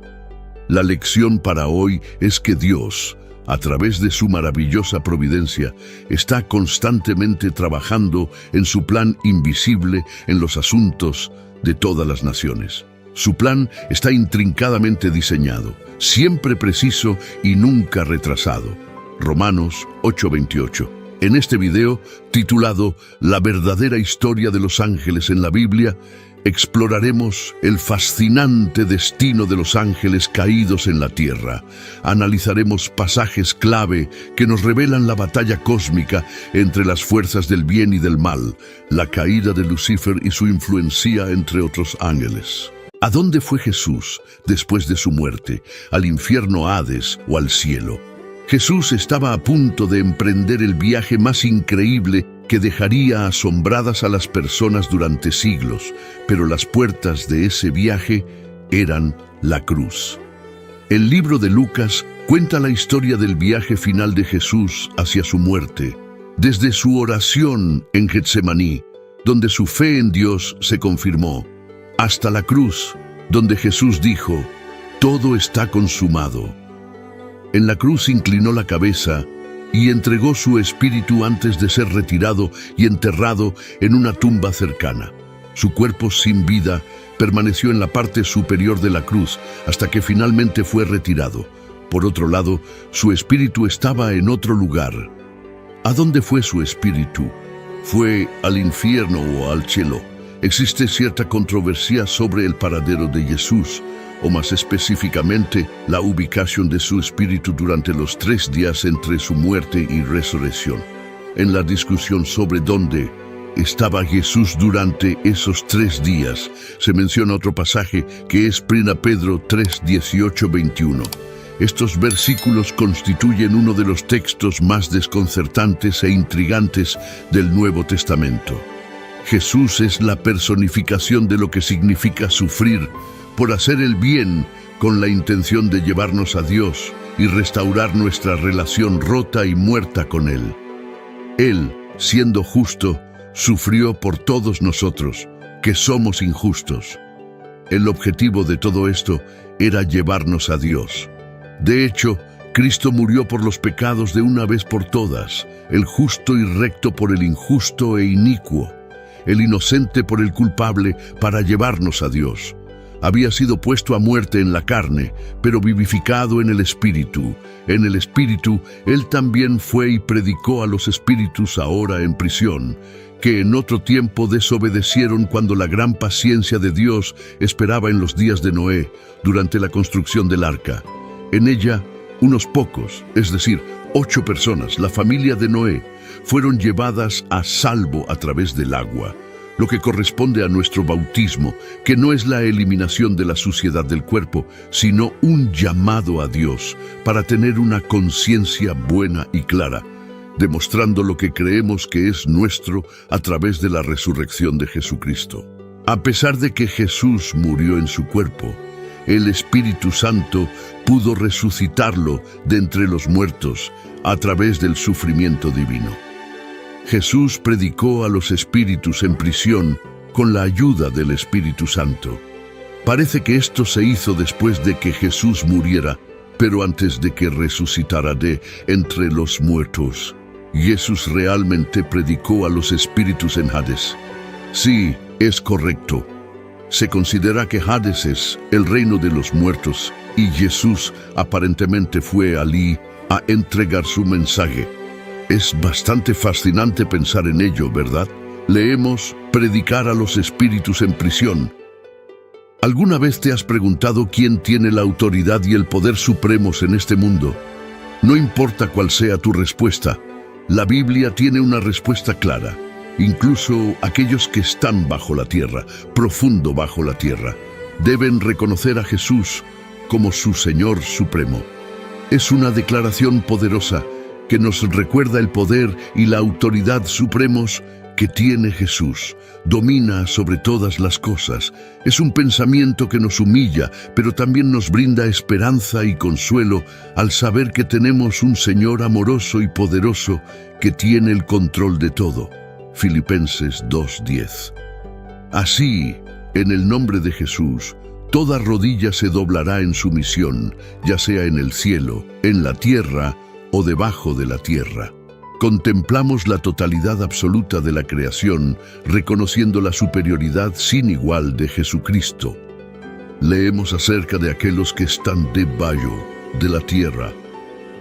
La lección para hoy es que Dios, a través de su maravillosa providencia, está constantemente trabajando en su plan invisible en los asuntos de todas las naciones. Su plan está intrincadamente diseñado, siempre preciso y nunca retrasado. Romanos 8:28. En este video, titulado La verdadera historia de los ángeles en la Biblia, exploraremos el fascinante destino de los ángeles caídos en la tierra. Analizaremos pasajes clave que nos revelan la batalla cósmica entre las fuerzas del bien y del mal, la caída de Lucifer y su influencia entre otros ángeles. ¿A dónde fue Jesús después de su muerte? ¿Al infierno Hades o al cielo? Jesús estaba a punto de emprender el viaje más increíble que dejaría asombradas a las personas durante siglos, pero las puertas de ese viaje eran la cruz. El libro de Lucas cuenta la historia del viaje final de Jesús hacia su muerte, desde su oración en Getsemaní, donde su fe en Dios se confirmó, hasta la cruz, donde Jesús dijo: «Todo está consumado». En la cruz inclinó la cabeza y entregó su espíritu antes de ser retirado y enterrado en una tumba cercana. Su cuerpo sin vida permaneció en la parte superior de la cruz hasta que finalmente fue retirado. Por otro lado, su espíritu estaba en otro lugar. ¿A dónde fue su espíritu? ¿Fue al infierno o al cielo? Existe cierta controversia sobre el paradero de Jesús, o más específicamente, la ubicación de su espíritu durante los 3 días entre su muerte y resurrección. En la discusión sobre dónde estaba Jesús durante esos 3 días, se menciona otro pasaje que es 1 Pedro 3, 18-21. Estos versículos constituyen uno de los textos más desconcertantes e intrigantes del Nuevo Testamento. Jesús es la personificación de lo que significa sufrir por hacer el bien con la intención de llevarnos a Dios y restaurar nuestra relación rota y muerta con Él. Él, siendo justo, sufrió por todos nosotros, que somos injustos. El objetivo de todo esto era llevarnos a Dios. De hecho, Cristo murió por los pecados de una vez por todas, el justo y recto por el injusto e inicuo, el inocente por el culpable, para llevarnos a Dios. Había sido puesto a muerte en la carne, pero vivificado en el Espíritu. En el Espíritu, Él también fue y predicó a los espíritus ahora en prisión, que en otro tiempo desobedecieron cuando la gran paciencia de Dios esperaba en los días de Noé, durante la construcción del arca. En ella, unos pocos, es decir, 8 personas, la familia de Noé, fueron llevadas a salvo a través del agua, lo que corresponde a nuestro bautismo, que no es la eliminación de la suciedad del cuerpo, sino un llamado a Dios para tener una conciencia buena y clara, demostrando lo que creemos que es nuestro a través de la resurrección de Jesucristo. A pesar de que Jesús murió en su cuerpo, el Espíritu Santo pudo resucitarlo de entre los muertos a través del sufrimiento divino. Jesús predicó a los espíritus en prisión con la ayuda del Espíritu Santo. Parece que esto se hizo después de que Jesús muriera, pero antes de que resucitara de entre los muertos. Jesús realmente predicó a los espíritus en Hades. Sí, es correcto. Se considera que Hades es el reino de los muertos y Jesús aparentemente fue allí a entregar su mensaje. Es bastante fascinante pensar en ello, ¿verdad? Leemos predicar a los espíritus en prisión. ¿Alguna vez te has preguntado quién tiene la autoridad y el poder supremos en este mundo? No importa cuál sea tu respuesta, la Biblia tiene una respuesta clara. Incluso aquellos que están bajo la tierra, profundo bajo la tierra, deben reconocer a Jesús como su Señor Supremo. Es una declaración poderosa que nos recuerda el poder y la autoridad supremos que tiene Jesús. Domina sobre todas las cosas. Es un pensamiento que nos humilla, pero también nos brinda esperanza y consuelo al saber que tenemos un Señor amoroso y poderoso que tiene el control de todo. Filipenses 2:10. Así, en el nombre de Jesús, toda rodilla se doblará en sumisión, ya sea en el cielo, en la tierra o debajo de la tierra. Contemplamos la totalidad absoluta de la creación, reconociendo la superioridad sin igual de Jesucristo. Leemos acerca de aquellos que están debajo de la tierra.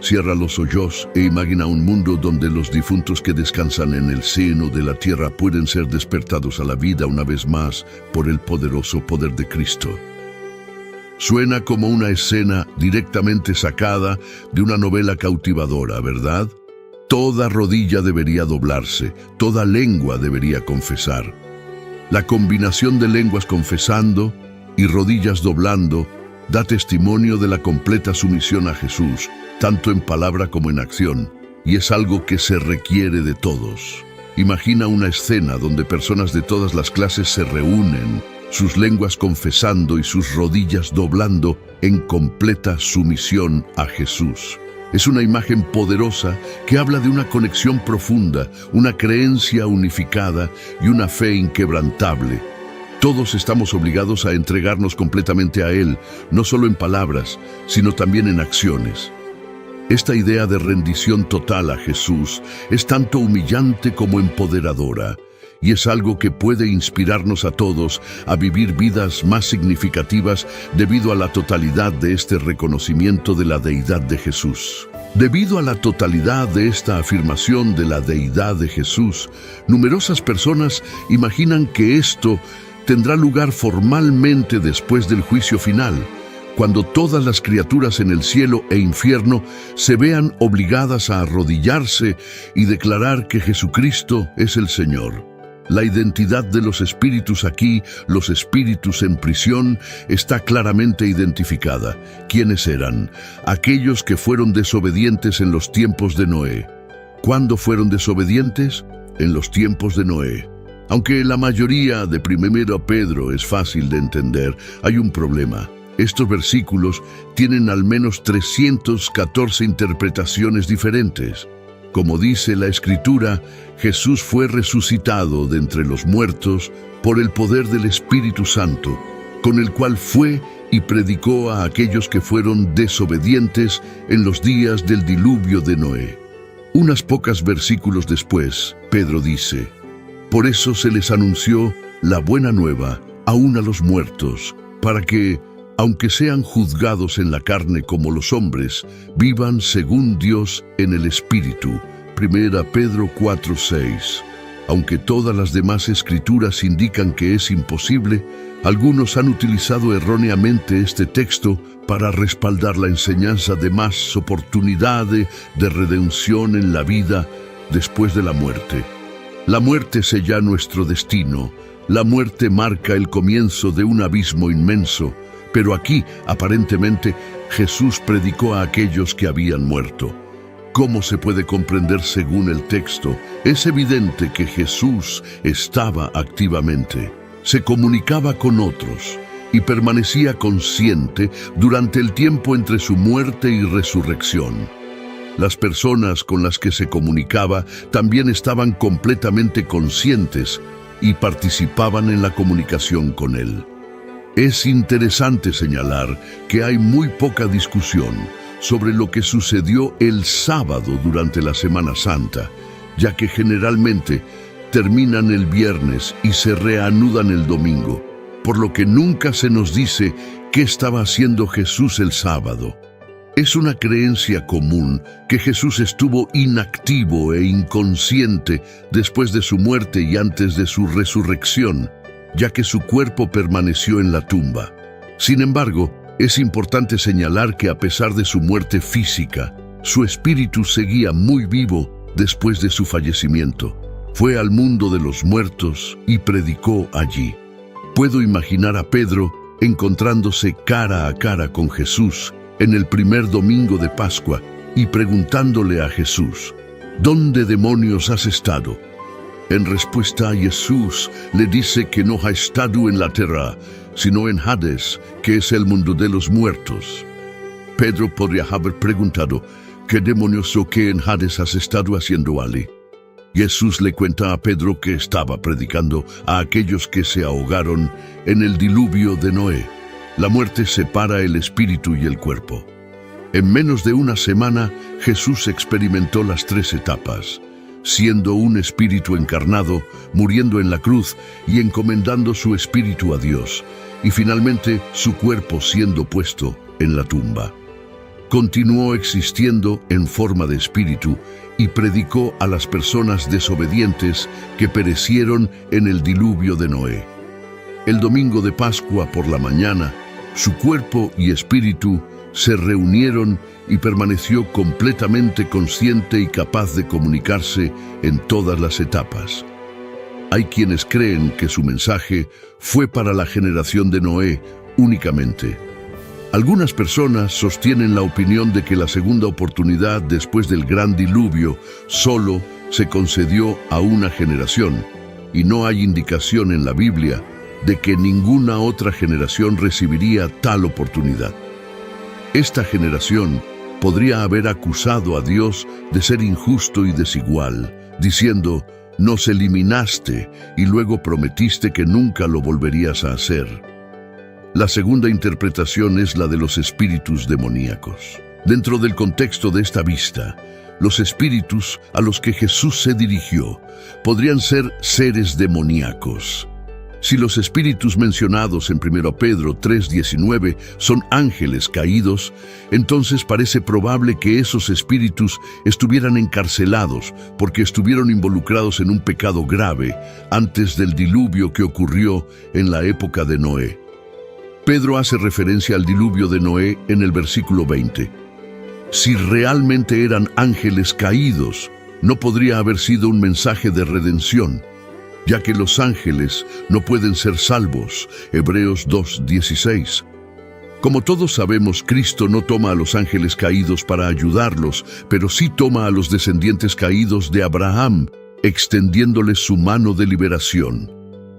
Cierra los ojos e imagina un mundo donde los difuntos que descansan en el seno de la tierra pueden ser despertados a la vida una vez más por el poderoso poder de Cristo. Suena como una escena directamente sacada de una novela cautivadora, ¿verdad? Toda rodilla debería doblarse, toda lengua debería confesar. La combinación de lenguas confesando y rodillas doblando da testimonio de la completa sumisión a Jesús, tanto en palabra como en acción, y es algo que se requiere de todos. Imagina una escena donde personas de todas las clases se reúnen, sus lenguas confesando y sus rodillas doblando en completa sumisión a Jesús. Es una imagen poderosa que habla de una conexión profunda, una creencia unificada y una fe inquebrantable. Todos estamos obligados a entregarnos completamente a Él, no solo en palabras, sino también en acciones. Esta idea de rendición total a Jesús es tanto humillante como empoderadora, y es algo que puede inspirarnos a todos a vivir vidas más significativas debido a la totalidad de este reconocimiento de la deidad de Jesús. Debido a la totalidad de esta afirmación de la deidad de Jesús, numerosas personas imaginan que esto tendrá lugar formalmente después del juicio final, cuando todas las criaturas en el cielo e infierno se vean obligadas a arrodillarse y declarar que Jesucristo es el Señor. La identidad de los espíritus aquí, los espíritus en prisión, está claramente identificada. ¿Quiénes eran? Aquellos que fueron desobedientes en los tiempos de Noé. ¿Cuándo fueron desobedientes? En los tiempos de Noé. Aunque la mayoría de 1 Pedro es fácil de entender, hay un problema. Estos versículos tienen al menos 314 interpretaciones diferentes. Como dice la Escritura, Jesús fue resucitado de entre los muertos por el poder del Espíritu Santo, con el cual fue y predicó a aquellos que fueron desobedientes en los días del diluvio de Noé. Unas pocas versículos después, Pedro dice: por eso se les anunció la buena nueva aún a los muertos, para que, aunque sean juzgados en la carne como los hombres, vivan según Dios en el Espíritu. 1 Pedro 4:6. Aunque todas las demás escrituras indican que es imposible, algunos han utilizado erróneamente este texto para respaldar la enseñanza de más oportunidad de redención en la vida después de la muerte. La muerte sella nuestro destino. La muerte marca el comienzo de un abismo inmenso, pero aquí, aparentemente, Jesús predicó a aquellos que habían muerto. ¿Cómo se puede comprender según el texto? Es evidente que Jesús estaba activamente, se comunicaba con otros y permanecía consciente durante el tiempo entre su muerte y resurrección. Las personas con las que se comunicaba también estaban completamente conscientes y participaban en la comunicación con él. Es interesante señalar que hay muy poca discusión sobre lo que sucedió el sábado durante la Semana Santa, ya que generalmente terminan el viernes y se reanudan el domingo, por lo que nunca se nos dice qué estaba haciendo Jesús el sábado. Es una creencia común que Jesús estuvo inactivo e inconsciente después de su muerte y antes de su resurrección, ya que su cuerpo permaneció en la tumba. Sin embargo, es importante señalar que a pesar de su muerte física, su espíritu seguía muy vivo después de su fallecimiento. Fue al mundo de los muertos y predicó allí. Puedo imaginar a Pedro encontrándose cara a cara con Jesús en el primer domingo de Pascua y preguntándole a Jesús: ¿dónde demonios has estado? En respuesta, Jesús le dice que no ha estado en la tierra, sino en Hades, que es el mundo de los muertos. Pedro podría haber preguntado: ¿qué demonios o qué en Hades has estado haciendo allí? Jesús le cuenta a Pedro que estaba predicando a aquellos que se ahogaron en el diluvio de Noé. La muerte separa el espíritu y el cuerpo. En menos de una semana, Jesús experimentó las 3 etapas, siendo un espíritu encarnado, muriendo en la cruz y encomendando su espíritu a Dios, y finalmente su cuerpo siendo puesto en la tumba. Continuó existiendo en forma de espíritu y predicó a las personas desobedientes que perecieron en el diluvio de Noé. El domingo de Pascua por la mañana, su cuerpo y espíritu se reunieron y permaneció completamente consciente y capaz de comunicarse en todas las etapas. Hay quienes creen que su mensaje fue para la generación de Noé únicamente. Algunas personas sostienen la opinión de que la segunda oportunidad después del gran diluvio solo se concedió a una generación, y no hay indicación en la Biblia de que ninguna otra generación recibiría tal oportunidad. Esta generación podría haber acusado a Dios de ser injusto y desigual, diciendo: nos eliminaste y luego prometiste que nunca lo volverías a hacer. La segunda interpretación es la de los espíritus demoníacos. Dentro del contexto de esta vista, los espíritus a los que Jesús se dirigió podrían ser seres demoníacos. Si los espíritus mencionados en 1 Pedro 3:19 son ángeles caídos, entonces parece probable que esos espíritus estuvieran encarcelados porque estuvieron involucrados en un pecado grave antes del diluvio que ocurrió en la época de Noé. Pedro hace referencia al diluvio de Noé en el versículo 20. Si realmente eran ángeles caídos, no podría haber sido un mensaje de redención, ya que los ángeles no pueden ser salvos. Hebreos 2:16. Como todos sabemos, Cristo no toma a los ángeles caídos para ayudarlos, pero sí toma a los descendientes caídos de Abraham, extendiéndoles su mano de liberación.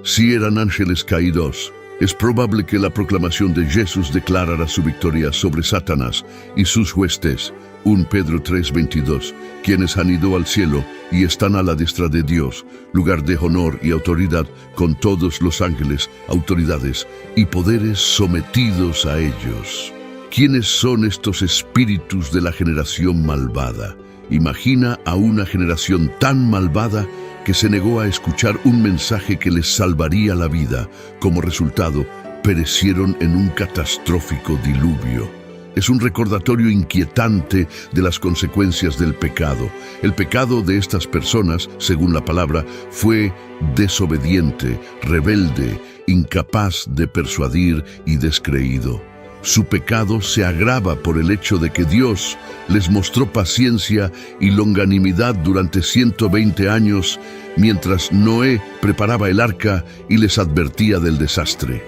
Si eran ángeles caídos, Es probable que la proclamación de Jesús declarara su victoria sobre Satanás y sus huestes, 1 Pedro 3:22, quienes han ido al cielo y están a la diestra de Dios, lugar de honor y autoridad, con todos los ángeles, autoridades y poderes sometidos a ellos. ¿Quiénes son estos espíritus de la generación malvada? Imagina a una generación tan malvada que se negó a escuchar un mensaje que les salvaría la vida. Como resultado, perecieron en un catastrófico diluvio. Es un recordatorio inquietante de las consecuencias del pecado. El pecado de estas personas, según la palabra, fue desobediente, rebelde, incapaz de persuadir y descreído. Su pecado se agrava por el hecho de que Dios les mostró paciencia y longanimidad durante 120 años mientras Noé preparaba el arca y les advertía del desastre.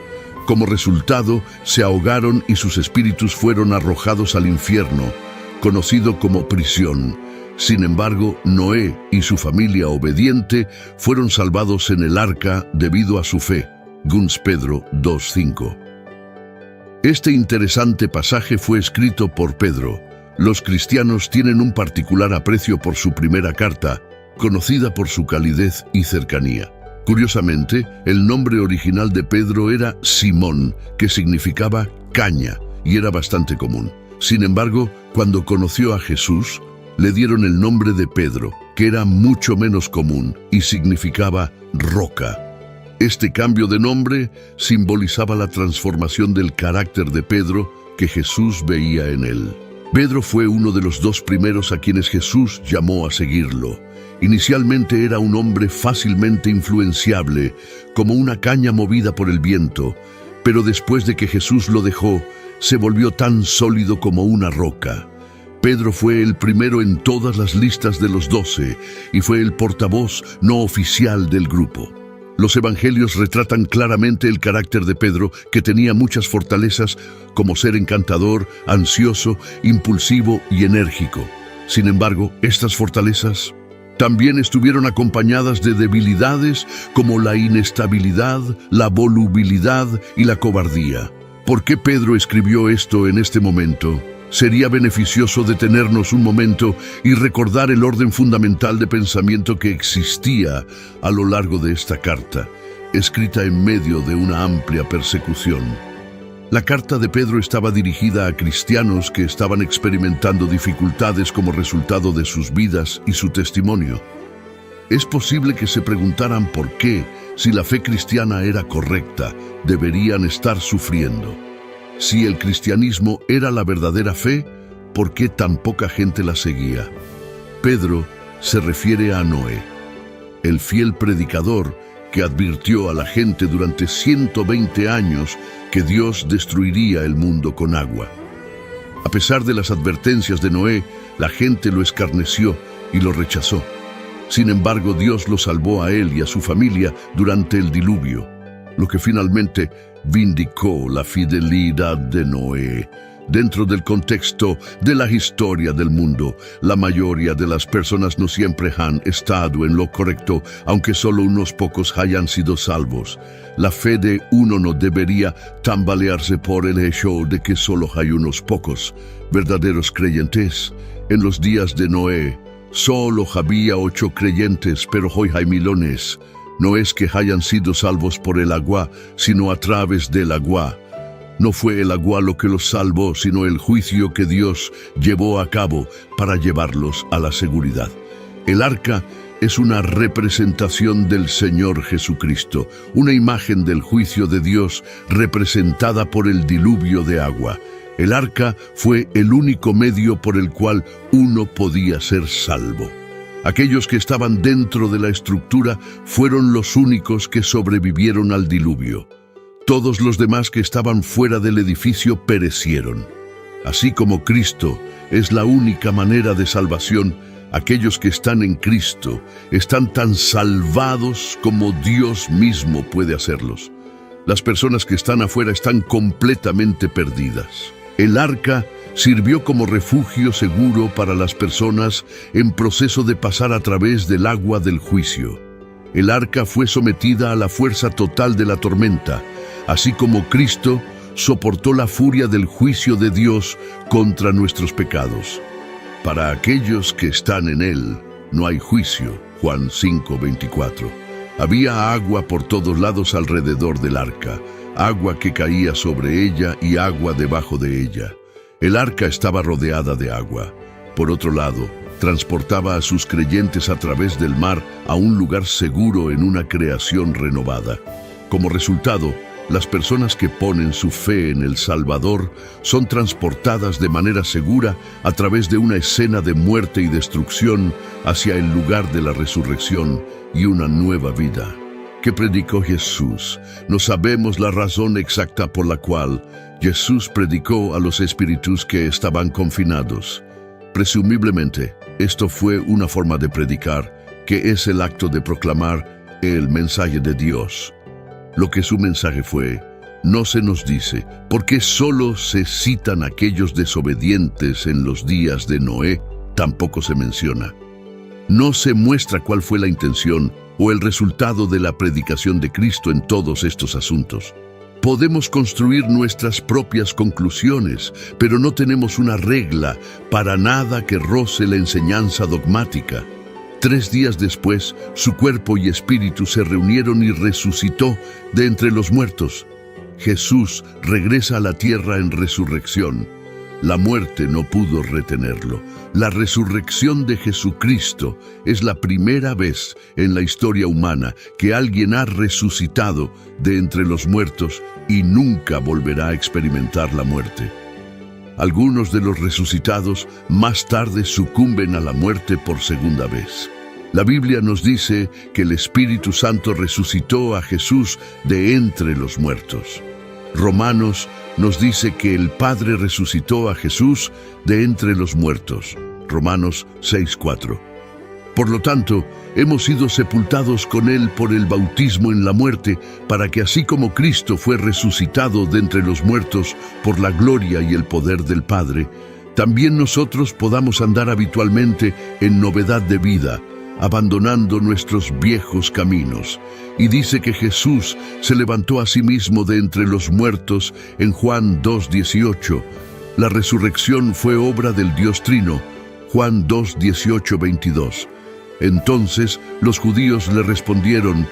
Como resultado, se ahogaron y sus espíritus fueron arrojados al infierno, conocido como prisión. Sin embargo, Noé y su familia obediente fueron salvados en el arca debido a su fe. Pedro 2:5. Este interesante pasaje fue escrito por Pedro. Los cristianos tienen un particular aprecio por su primera carta, conocida por su calidez y cercanía. Curiosamente, el nombre original de Pedro era Simón, que significaba caña, y era bastante común. Sin embargo, cuando conoció a Jesús, le dieron el nombre de Pedro, que era mucho menos común y significaba roca. Este cambio de nombre simbolizaba la transformación del carácter de Pedro que Jesús veía en él. Pedro fue uno de los dos primeros a quienes Jesús llamó a seguirlo. Inicialmente era un hombre fácilmente influenciable, como una caña movida por el viento, pero después de que Jesús lo dejó, se volvió tan sólido como una roca. Pedro fue el primero en todas las listas de los 12 y fue el portavoz no oficial del grupo. Los evangelios retratan claramente el carácter de Pedro, que tenía muchas fortalezas, como ser encantador, ansioso, impulsivo y enérgico. Sin embargo, estas fortalezas también estuvieron acompañadas de debilidades como la inestabilidad, la volubilidad y la cobardía. ¿Por qué Pedro escribió esto en este momento? Sería beneficioso detenernos un momento y recordar el orden fundamental de pensamiento que existía a lo largo de esta carta, escrita en medio de una amplia persecución. La carta de Pedro estaba dirigida a cristianos que estaban experimentando dificultades como resultado de sus vidas y su testimonio. Es posible que se preguntaran por qué, si la fe cristiana era correcta, deberían estar sufriendo. Si el cristianismo era la verdadera fe, ¿por qué tan poca gente la seguía? Pedro se refiere a Noé, el fiel predicador que advirtió a la gente durante 120 años que Dios destruiría el mundo con agua. A pesar de las advertencias de Noé, la gente lo escarneció y lo rechazó. Sin embargo, Dios lo salvó a él y a su familia durante el diluvio, lo que finalmente vindicó la fidelidad de Noé. Dentro del contexto de la historia del mundo, la mayoría de las personas no siempre han estado en lo correcto, aunque solo unos pocos hayan sido salvos. La fe de uno no debería tambalearse por el hecho de que solo hay unos pocos verdaderos creyentes. En los días de Noé, solo había 8 creyentes, pero hoy hay milones. No es que hayan sido salvos por el agua, sino a través del agua. No fue el agua lo que los salvó, sino el juicio que Dios llevó a cabo para llevarlos a la seguridad. El arca es una representación del Señor Jesucristo, una imagen del juicio de Dios representada por el diluvio de agua. El arca fue el único medio por el cual uno podía ser salvo. Aquellos que estaban dentro de la estructura fueron los únicos que sobrevivieron al diluvio. Todos los demás que estaban fuera del edificio perecieron. Así como Cristo es la única manera de salvación, aquellos que están en Cristo están tan salvados como Dios mismo puede hacerlos. Las personas que están afuera están completamente perdidas. El arca sirvió como refugio seguro para las personas en proceso de pasar a través del agua del juicio. El arca fue sometida a la fuerza total de la tormenta, así como Cristo soportó la furia del juicio de Dios contra nuestros pecados. Para aquellos que están en Él, no hay juicio. Juan 5:24. Había agua por todos lados alrededor del arca, agua que caía sobre ella y agua debajo de ella. El arca estaba rodeada de agua. Por otro lado, transportaba a sus creyentes a través del mar a un lugar seguro en una creación renovada. Como resultado, las personas que ponen su fe en el Salvador son transportadas de manera segura a través de una escena de muerte y destrucción hacia el lugar de la resurrección y una nueva vida. ¿Qué predicó Jesús? No sabemos la razón exacta por la cual Jesús predicó a los espíritus que estaban confinados. Presumiblemente, esto fue una forma de predicar, que es el acto de proclamar el mensaje de Dios. Lo que su mensaje fue, no se nos dice, porque solo se citan aquellos desobedientes en los días de Noé, tampoco se menciona. No se muestra cuál fue la intención o el resultado de la predicación de Cristo en todos estos asuntos. Podemos construir nuestras propias conclusiones, pero no tenemos una regla para nada que roce la enseñanza dogmática. 3 días después, su cuerpo y espíritu se reunieron y resucitó de entre los muertos. Jesús regresa a la tierra en resurrección. La muerte no pudo retenerlo. La resurrección de Jesucristo es la primera vez en la historia humana que alguien ha resucitado de entre los muertos y nunca volverá a experimentar la muerte. Algunos de los resucitados más tarde sucumben a la muerte por segunda vez. La Biblia nos dice que el Espíritu Santo resucitó a Jesús de entre los muertos. Romanos nos dice que el Padre resucitó a Jesús de entre los muertos. Romanos 6:4. Por lo tanto, hemos sido sepultados con Él por el bautismo en la muerte, para que así como Cristo fue resucitado de entre los muertos por la gloria y el poder del Padre, también nosotros podamos andar habitualmente en novedad de vida, abandonando nuestros viejos caminos. Y dice que Jesús se levantó a sí mismo de entre los muertos en Juan 2:18. La resurrección fue obra del Dios Trino. Juan 2:18-22. Entonces los judíos le respondieron: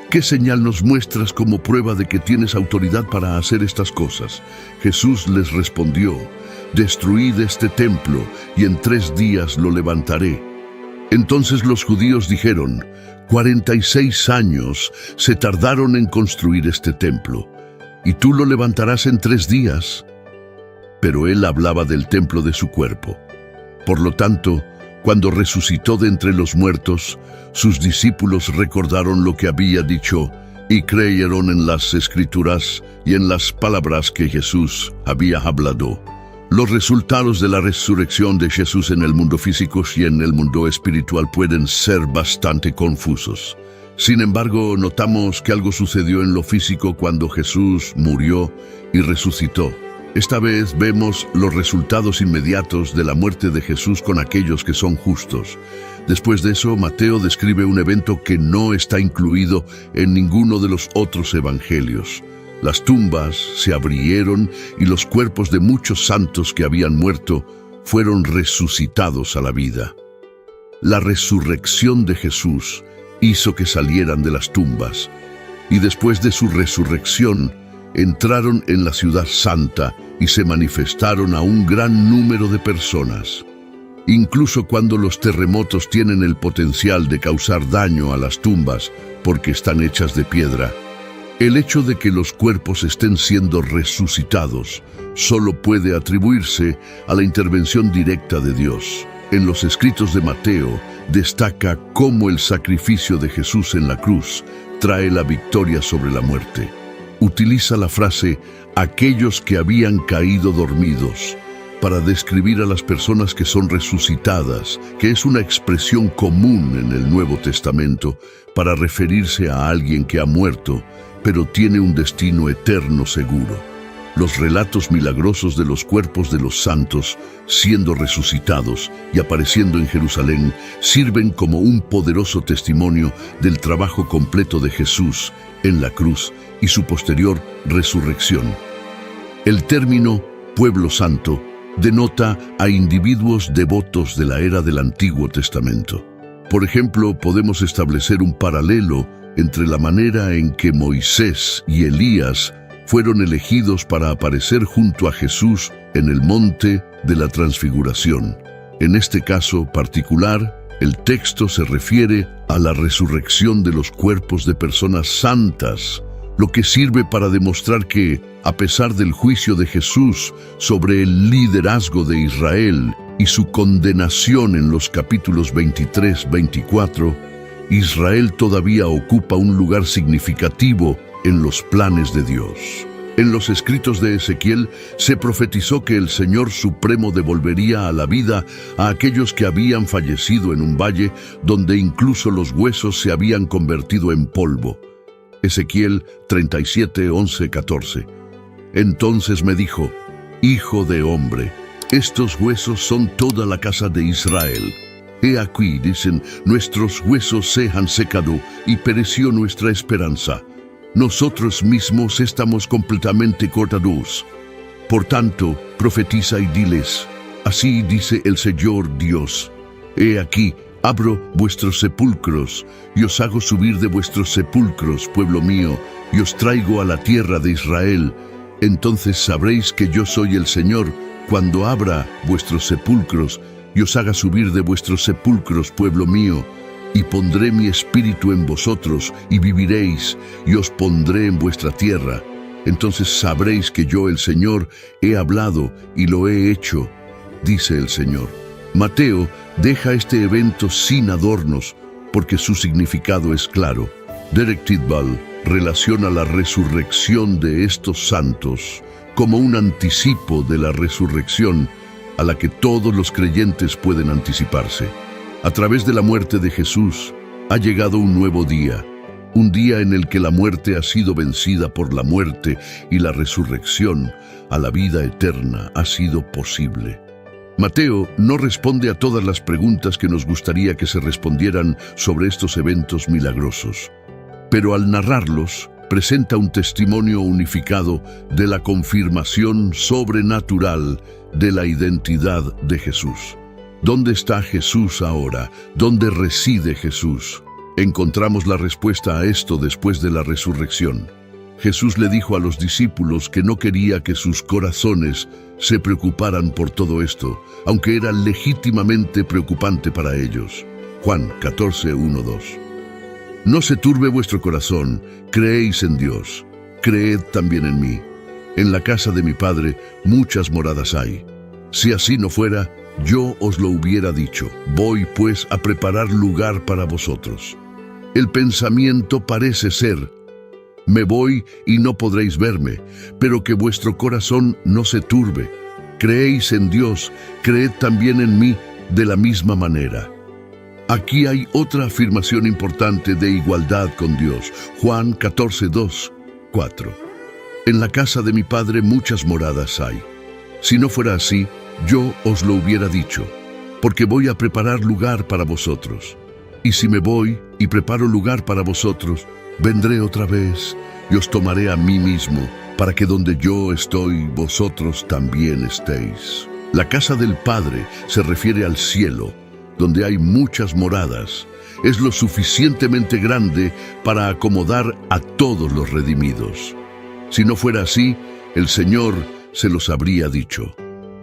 ¿qué señal nos muestras como prueba de que tienes autoridad para hacer estas cosas? Jesús les respondió: destruid este templo y en 3 días lo levantaré. Entonces los judíos dijeron: 46 años se tardaron en construir este templo, ¿y tú lo levantarás en 3 días? Pero él hablaba del templo de su cuerpo. Por lo tanto, cuando resucitó de entre los muertos, sus discípulos recordaron lo que había dicho y creyeron en las Escrituras y en las palabras que Jesús había hablado. Los resultados de la resurrección de Jesús en el mundo físico y en el mundo espiritual pueden ser bastante confusos. Sin embargo, notamos que algo sucedió en lo físico cuando Jesús murió y resucitó. Esta vez vemos los resultados inmediatos de la muerte de Jesús con aquellos que son justos. Después de eso, Mateo describe un evento que no está incluido en ninguno de los otros evangelios. Las tumbas se abrieron y los cuerpos de muchos santos que habían muerto fueron resucitados a la vida. La resurrección de Jesús hizo que salieran de las tumbas, y después de su resurrección entraron en la ciudad santa y se manifestaron a un gran número de personas. Incluso cuando los terremotos tienen el potencial de causar daño a las tumbas porque están hechas de piedra, el hecho de que los cuerpos estén siendo resucitados solo puede atribuirse a la intervención directa de Dios. En los escritos de Mateo destaca cómo el sacrificio de Jesús en la cruz trae la victoria sobre la muerte. Utiliza la frase «aquellos que habían caído dormidos» para describir a las personas que son resucitadas, que es una expresión común en el Nuevo Testamento para referirse a alguien que ha muerto, pero tiene un destino eterno seguro. Los relatos milagrosos de los cuerpos de los santos siendo resucitados y apareciendo en Jerusalén sirven como un poderoso testimonio del trabajo completo de Jesús en la cruz y su posterior resurrección. El término pueblo santo denota a individuos devotos de la era del Antiguo Testamento. Por ejemplo, podemos establecer un paralelo entre la manera en que Moisés y Elías fueron elegidos para aparecer junto a Jesús en el monte de la Transfiguración. En este caso particular, el texto se refiere a la resurrección de los cuerpos de personas santas, lo que sirve para demostrar que, a pesar del juicio de Jesús sobre el liderazgo de Israel y su condenación en los capítulos 23-24, Israel todavía ocupa un lugar significativo en los planes de Dios. En los escritos de Ezequiel se profetizó que el Señor Supremo devolvería a la vida a aquellos que habían fallecido en un valle donde incluso los huesos se habían convertido en polvo. Ezequiel 37, 11, 14. Entonces me dijo: Hijo de hombre, estos huesos son toda la casa de Israel. He aquí, dicen, nuestros huesos se han secado y pereció nuestra esperanza. Nosotros mismos estamos completamente cortados. Por tanto, profetiza y diles: así dice el Señor Dios. He aquí, abro vuestros sepulcros, y os hago subir de vuestros sepulcros, pueblo mío, y os traigo a la tierra de Israel. Entonces sabréis que yo soy el Señor, cuando abra vuestros sepulcros, y os haga subir de vuestros sepulcros, pueblo mío, y pondré mi espíritu en vosotros, y viviréis, y os pondré en vuestra tierra. Entonces sabréis que yo, el Señor, he hablado y lo he hecho, dice el Señor. Mateo deja este evento sin adornos, porque su significado es claro. Derek Tidball relaciona la resurrección de estos santos como un anticipo de la resurrección a la que todos los creyentes pueden anticiparse. A través de la muerte de Jesús ha llegado un nuevo día, un día en el que la muerte ha sido vencida por la muerte y la resurrección a la vida eterna ha sido posible. Mateo no responde a todas las preguntas que nos gustaría que se respondieran sobre estos eventos milagrosos, pero al narrarlos, presenta un testimonio unificado de la confirmación sobrenatural de la identidad de Jesús. ¿Dónde está Jesús ahora? ¿Dónde reside Jesús? Encontramos la respuesta a esto después de la resurrección. Jesús le dijo a los discípulos que no quería que sus corazones se preocuparan por todo esto, aunque era legítimamente preocupante para ellos. Juan 14, 1, 2. No se turbe vuestro corazón, creéis en Dios, creed también en mí. En la casa de mi Padre muchas moradas hay. Si así no fuera, yo os lo hubiera dicho. Voy pues a preparar lugar para vosotros. El pensamiento parece ser: me voy y no podréis verme, pero que vuestro corazón no se turbe. Creéis en Dios, creed también en mí de la misma manera. Aquí hay otra afirmación importante de igualdad con Dios. Juan 14, 2, 4. En la casa de mi Padre muchas moradas hay. Si no fuera así, yo os lo hubiera dicho, porque voy a preparar lugar para vosotros. Y si me voy y preparo lugar para vosotros, vendré otra vez y os tomaré a mí mismo, para que donde yo estoy, vosotros también estéis. La casa del Padre se refiere al cielo, donde hay muchas moradas. Es lo suficientemente grande para acomodar a todos los redimidos. Si no fuera así, el Señor se los habría dicho.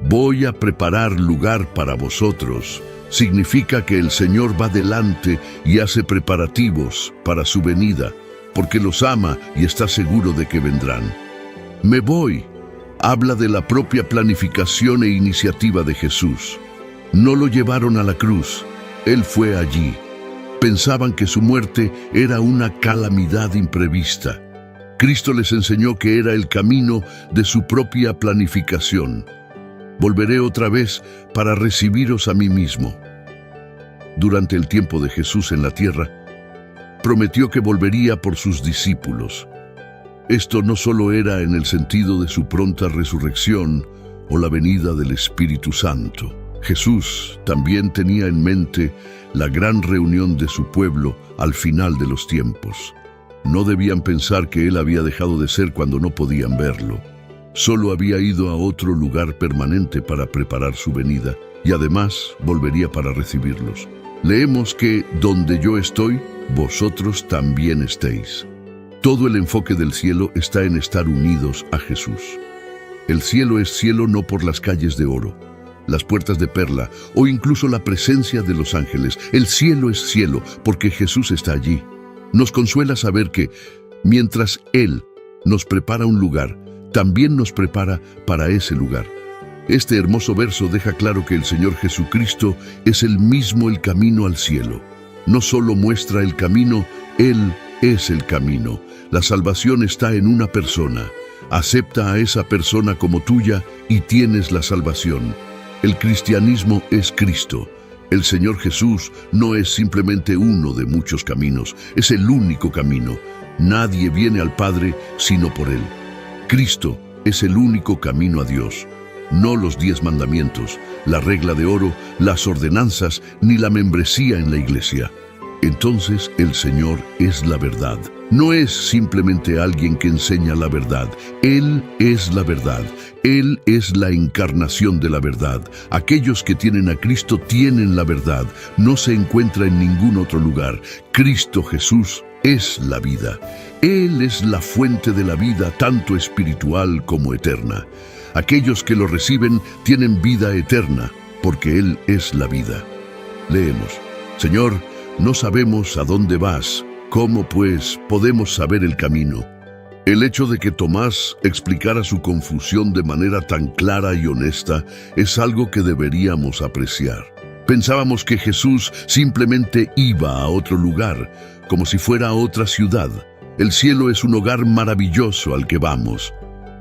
Voy a preparar lugar para vosotros. Significa que el Señor va delante y hace preparativos para su venida, porque los ama y está seguro de que vendrán. Me voy habla de la propia planificación e iniciativa de Jesús. No lo llevaron a la cruz, Él fue allí. Pensaban que su muerte era una calamidad imprevista. Cristo les enseñó que era el camino de su propia planificación. Volveré otra vez para recibiros a mí mismo. Durante el tiempo de Jesús en la tierra, prometió que volvería por sus discípulos. Esto no solo era en el sentido de su pronta resurrección o la venida del Espíritu Santo. Jesús también tenía en mente la gran reunión de su pueblo al final de los tiempos. No debían pensar que él había dejado de ser cuando no podían verlo. Solo había ido a otro lugar permanente para preparar su venida, y además volvería para recibirlos. Leemos que donde yo estoy, vosotros también estéis. Todo el enfoque del cielo está en estar unidos a Jesús. El cielo es cielo no por las calles de oro, las puertas de perla o incluso la presencia de los ángeles. El cielo es cielo porque Jesús está allí. Nos consuela saber que, mientras Él nos prepara un lugar, también nos prepara para ese lugar. Este hermoso verso deja claro que el Señor Jesucristo es el mismo el camino al cielo. No solo muestra el camino, Él es el camino. La salvación está en una persona. Acepta a esa persona como tuya y tienes la salvación. El cristianismo es Cristo. El Señor Jesús no es simplemente uno de muchos caminos, es el único camino. Nadie viene al Padre sino por Él. Cristo es el único camino a Dios. No los 10 mandamientos, la regla de oro, las ordenanzas, ni la membresía en la iglesia. Entonces el Señor es la verdad. No es simplemente alguien que enseña la verdad. Él es la verdad. Él es la encarnación de la verdad. Aquellos que tienen a Cristo tienen la verdad. No se encuentra en ningún otro lugar. Cristo Jesús es la vida. Él es la fuente de la vida, tanto espiritual como eterna. Aquellos que lo reciben tienen vida eterna, porque Él es la vida. Leemos: Señor, no sabemos a dónde vas. ¿Cómo, pues, podemos saber el camino? El hecho de que Tomás explicara su confusión de manera tan clara y honesta es algo que deberíamos apreciar. Pensábamos que Jesús simplemente iba a otro lugar, como si fuera a otra ciudad. El cielo es un hogar maravilloso al que vamos.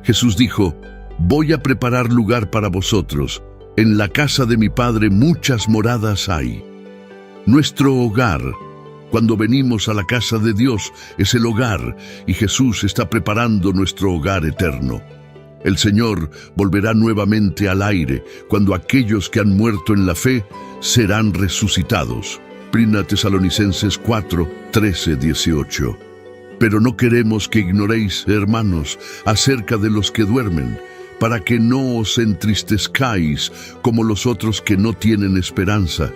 Jesús dijo: voy a preparar lugar para vosotros. En la casa de mi Padre muchas moradas hay. Nuestro hogar, cuando venimos a la casa de Dios, es el hogar, y Jesús está preparando nuestro hogar eterno. El Señor volverá nuevamente al aire, cuando aquellos que han muerto en la fe serán resucitados. 1 Tesalonicenses 4, 13, 18. Pero no queremos que ignoréis, hermanos, acerca de los que duermen, para que no os entristezcáis como los otros que no tienen esperanza.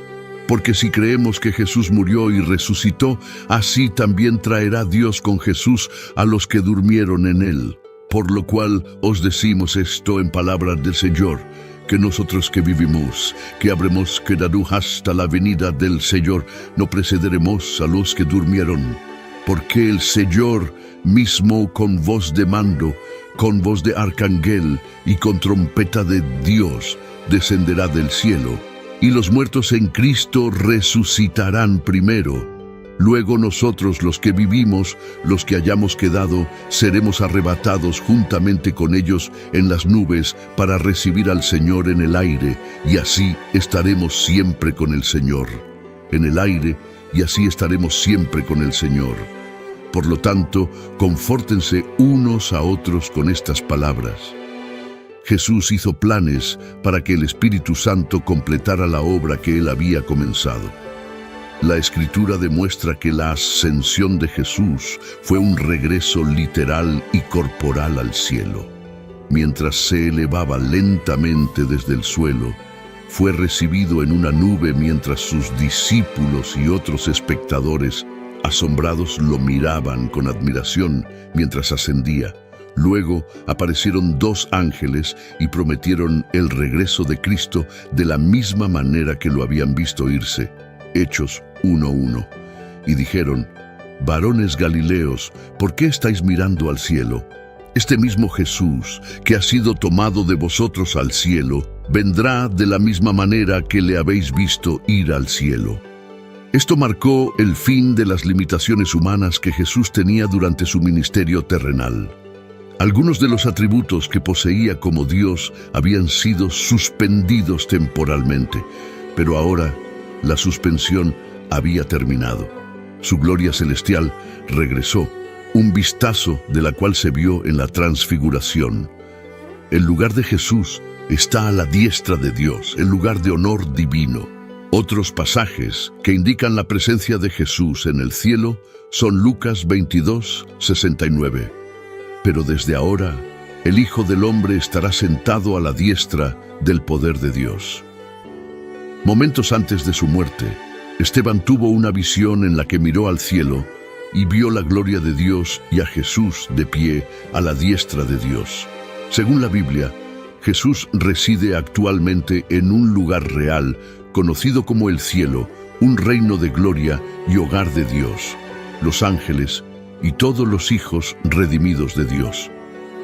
Porque si creemos que Jesús murió y resucitó, así también traerá Dios con Jesús a los que durmieron en Él. Por lo cual os decimos esto en palabras del Señor, que nosotros que vivimos, que habremos quedado hasta la venida del Señor, no precederemos a los que durmieron. Porque el Señor mismo con voz de mando, con voz de arcángel y con trompeta de Dios, descenderá del cielo. Y los muertos en Cristo resucitarán primero. Luego nosotros, los que vivimos, los que hayamos quedado, seremos arrebatados juntamente con ellos en las nubes para recibir al Señor en el aire, y así estaremos siempre con el Señor. En el aire, y así estaremos siempre con el Señor. Por lo tanto, confórtense unos a otros con estas palabras. Jesús hizo planes para que el Espíritu Santo completara la obra que Él había comenzado. La Escritura demuestra que la ascensión de Jesús fue un regreso literal y corporal al cielo. Mientras se elevaba lentamente desde el suelo, fue recibido en una nube mientras sus discípulos y otros espectadores asombrados lo miraban con admiración mientras ascendía. Luego aparecieron 2 ángeles y prometieron el regreso de Cristo de la misma manera que lo habían visto irse. Hechos 1:1. Y dijeron: varones galileos, ¿por qué estáis mirando al cielo? Este mismo Jesús, que ha sido tomado de vosotros al cielo, vendrá de la misma manera que le habéis visto ir al cielo. Esto marcó el fin de las limitaciones humanas que Jesús tenía durante su ministerio terrenal. Algunos de los atributos que poseía como Dios habían sido suspendidos temporalmente, pero ahora la suspensión había terminado. Su gloria celestial regresó, un vistazo de la cual se vio en la transfiguración. El lugar de Jesús está a la diestra de Dios, el lugar de honor divino. Otros pasajes que indican la presencia de Jesús en el cielo son Lucas 22, 69. Pero desde ahora, el Hijo del Hombre estará sentado a la diestra del poder de Dios. Momentos antes de su muerte, Esteban tuvo una visión en la que miró al cielo y vio la gloria de Dios y a Jesús de pie a la diestra de Dios. Según la Biblia, Jesús reside actualmente en un lugar real, conocido como el cielo, un reino de gloria y hogar de Dios, los ángeles y todos los hijos redimidos de Dios.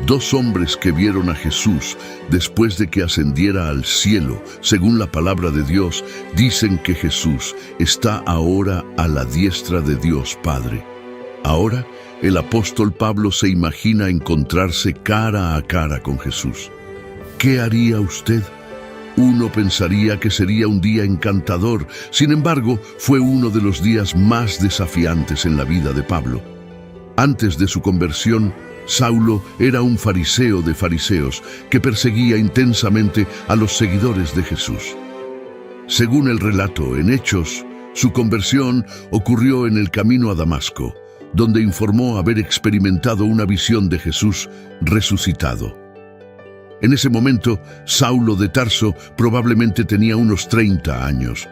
Dos hombres que vieron a Jesús después de que ascendiera al cielo, según la palabra de Dios, dicen que Jesús está ahora a la diestra de Dios Padre. Ahora, el apóstol Pablo se imagina encontrarse cara a cara con Jesús. ¿Qué haría usted? Uno pensaría que sería un día encantador. Sin embargo, fue uno de los días más desafiantes en la vida de Pablo. Antes de su conversión, Saulo era un fariseo de fariseos que perseguía intensamente a los seguidores de Jesús. Según el relato en Hechos, su conversión ocurrió en el camino a Damasco, donde informó haber experimentado una visión de Jesús resucitado. En ese momento, Saulo de Tarso probablemente tenía unos 30 años.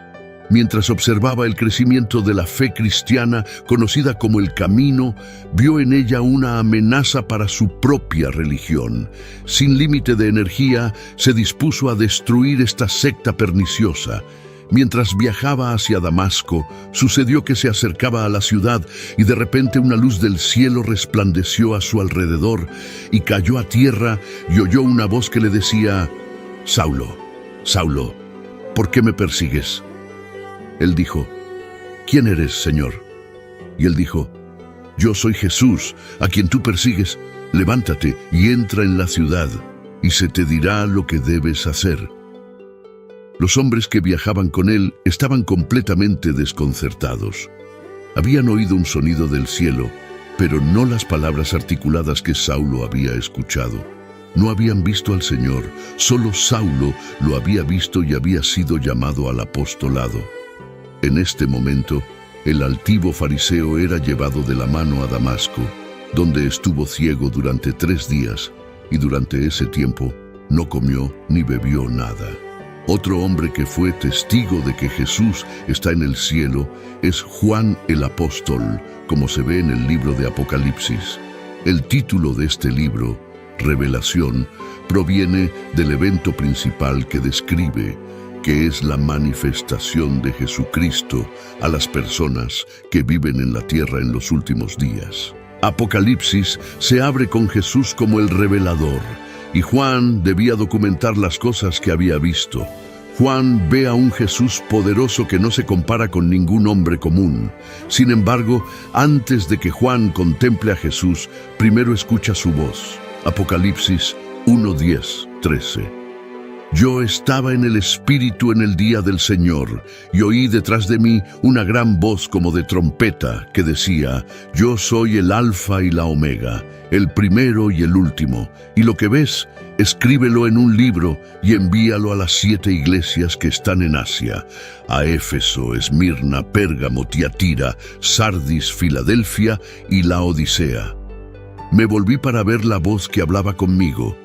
Mientras observaba el crecimiento de la fe cristiana, conocida como el Camino, vio en ella una amenaza para su propia religión. Sin límite de energía, se dispuso a destruir esta secta perniciosa. Mientras viajaba hacia Damasco, sucedió que se acercaba a la ciudad y de repente una luz del cielo resplandeció a su alrededor y cayó a tierra y oyó una voz que le decía: «Saulo, Saulo, ¿por qué me persigues?». Él dijo: «¿Quién eres, Señor?». Y él dijo: «Yo soy Jesús, a quien tú persigues. Levántate y entra en la ciudad, y se te dirá lo que debes hacer». Los hombres que viajaban con él estaban completamente desconcertados. Habían oído un sonido del cielo, pero no las palabras articuladas que Saulo había escuchado. No habían visto al Señor, solo Saulo lo había visto y había sido llamado al apostolado. En este momento, el altivo fariseo era llevado de la mano a Damasco, donde estuvo ciego durante 3 días, y durante ese tiempo no comió ni bebió nada. Otro hombre que fue testigo de que Jesús está en el cielo es Juan el Apóstol, como se ve en el libro de Apocalipsis. El título de este libro, Revelación, proviene del evento principal que describe, que es la manifestación de Jesucristo a las personas que viven en la tierra en los últimos días. Apocalipsis se abre con Jesús como el revelador, y Juan debía documentar las cosas que había visto. Juan ve a un Jesús poderoso que no se compara con ningún hombre común. Sin embargo, antes de que Juan contemple a Jesús, primero escucha su voz. Apocalipsis 1:10-13. Yo estaba en el Espíritu en el día del Señor, y oí detrás de mí una gran voz como de trompeta que decía: Yo soy el Alfa y la Omega, el primero y el último, y lo que ves, escríbelo en un libro y envíalo a las 7 iglesias que están en Asia, a Éfeso, Esmirna, Pérgamo, Tiatira, Sardis, Filadelfia y Laodicea. Me volví para ver la voz que hablaba conmigo,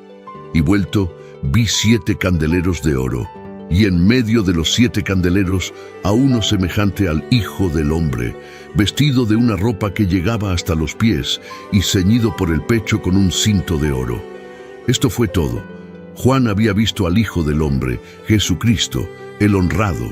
y vuelto, vi 7 candeleros de oro, y en medio de los 7 candeleros a uno semejante al Hijo del Hombre, vestido de una ropa que llegaba hasta los pies y ceñido por el pecho con un cinto de oro. Esto fue todo. Juan había visto al Hijo del Hombre, Jesucristo, el honrado.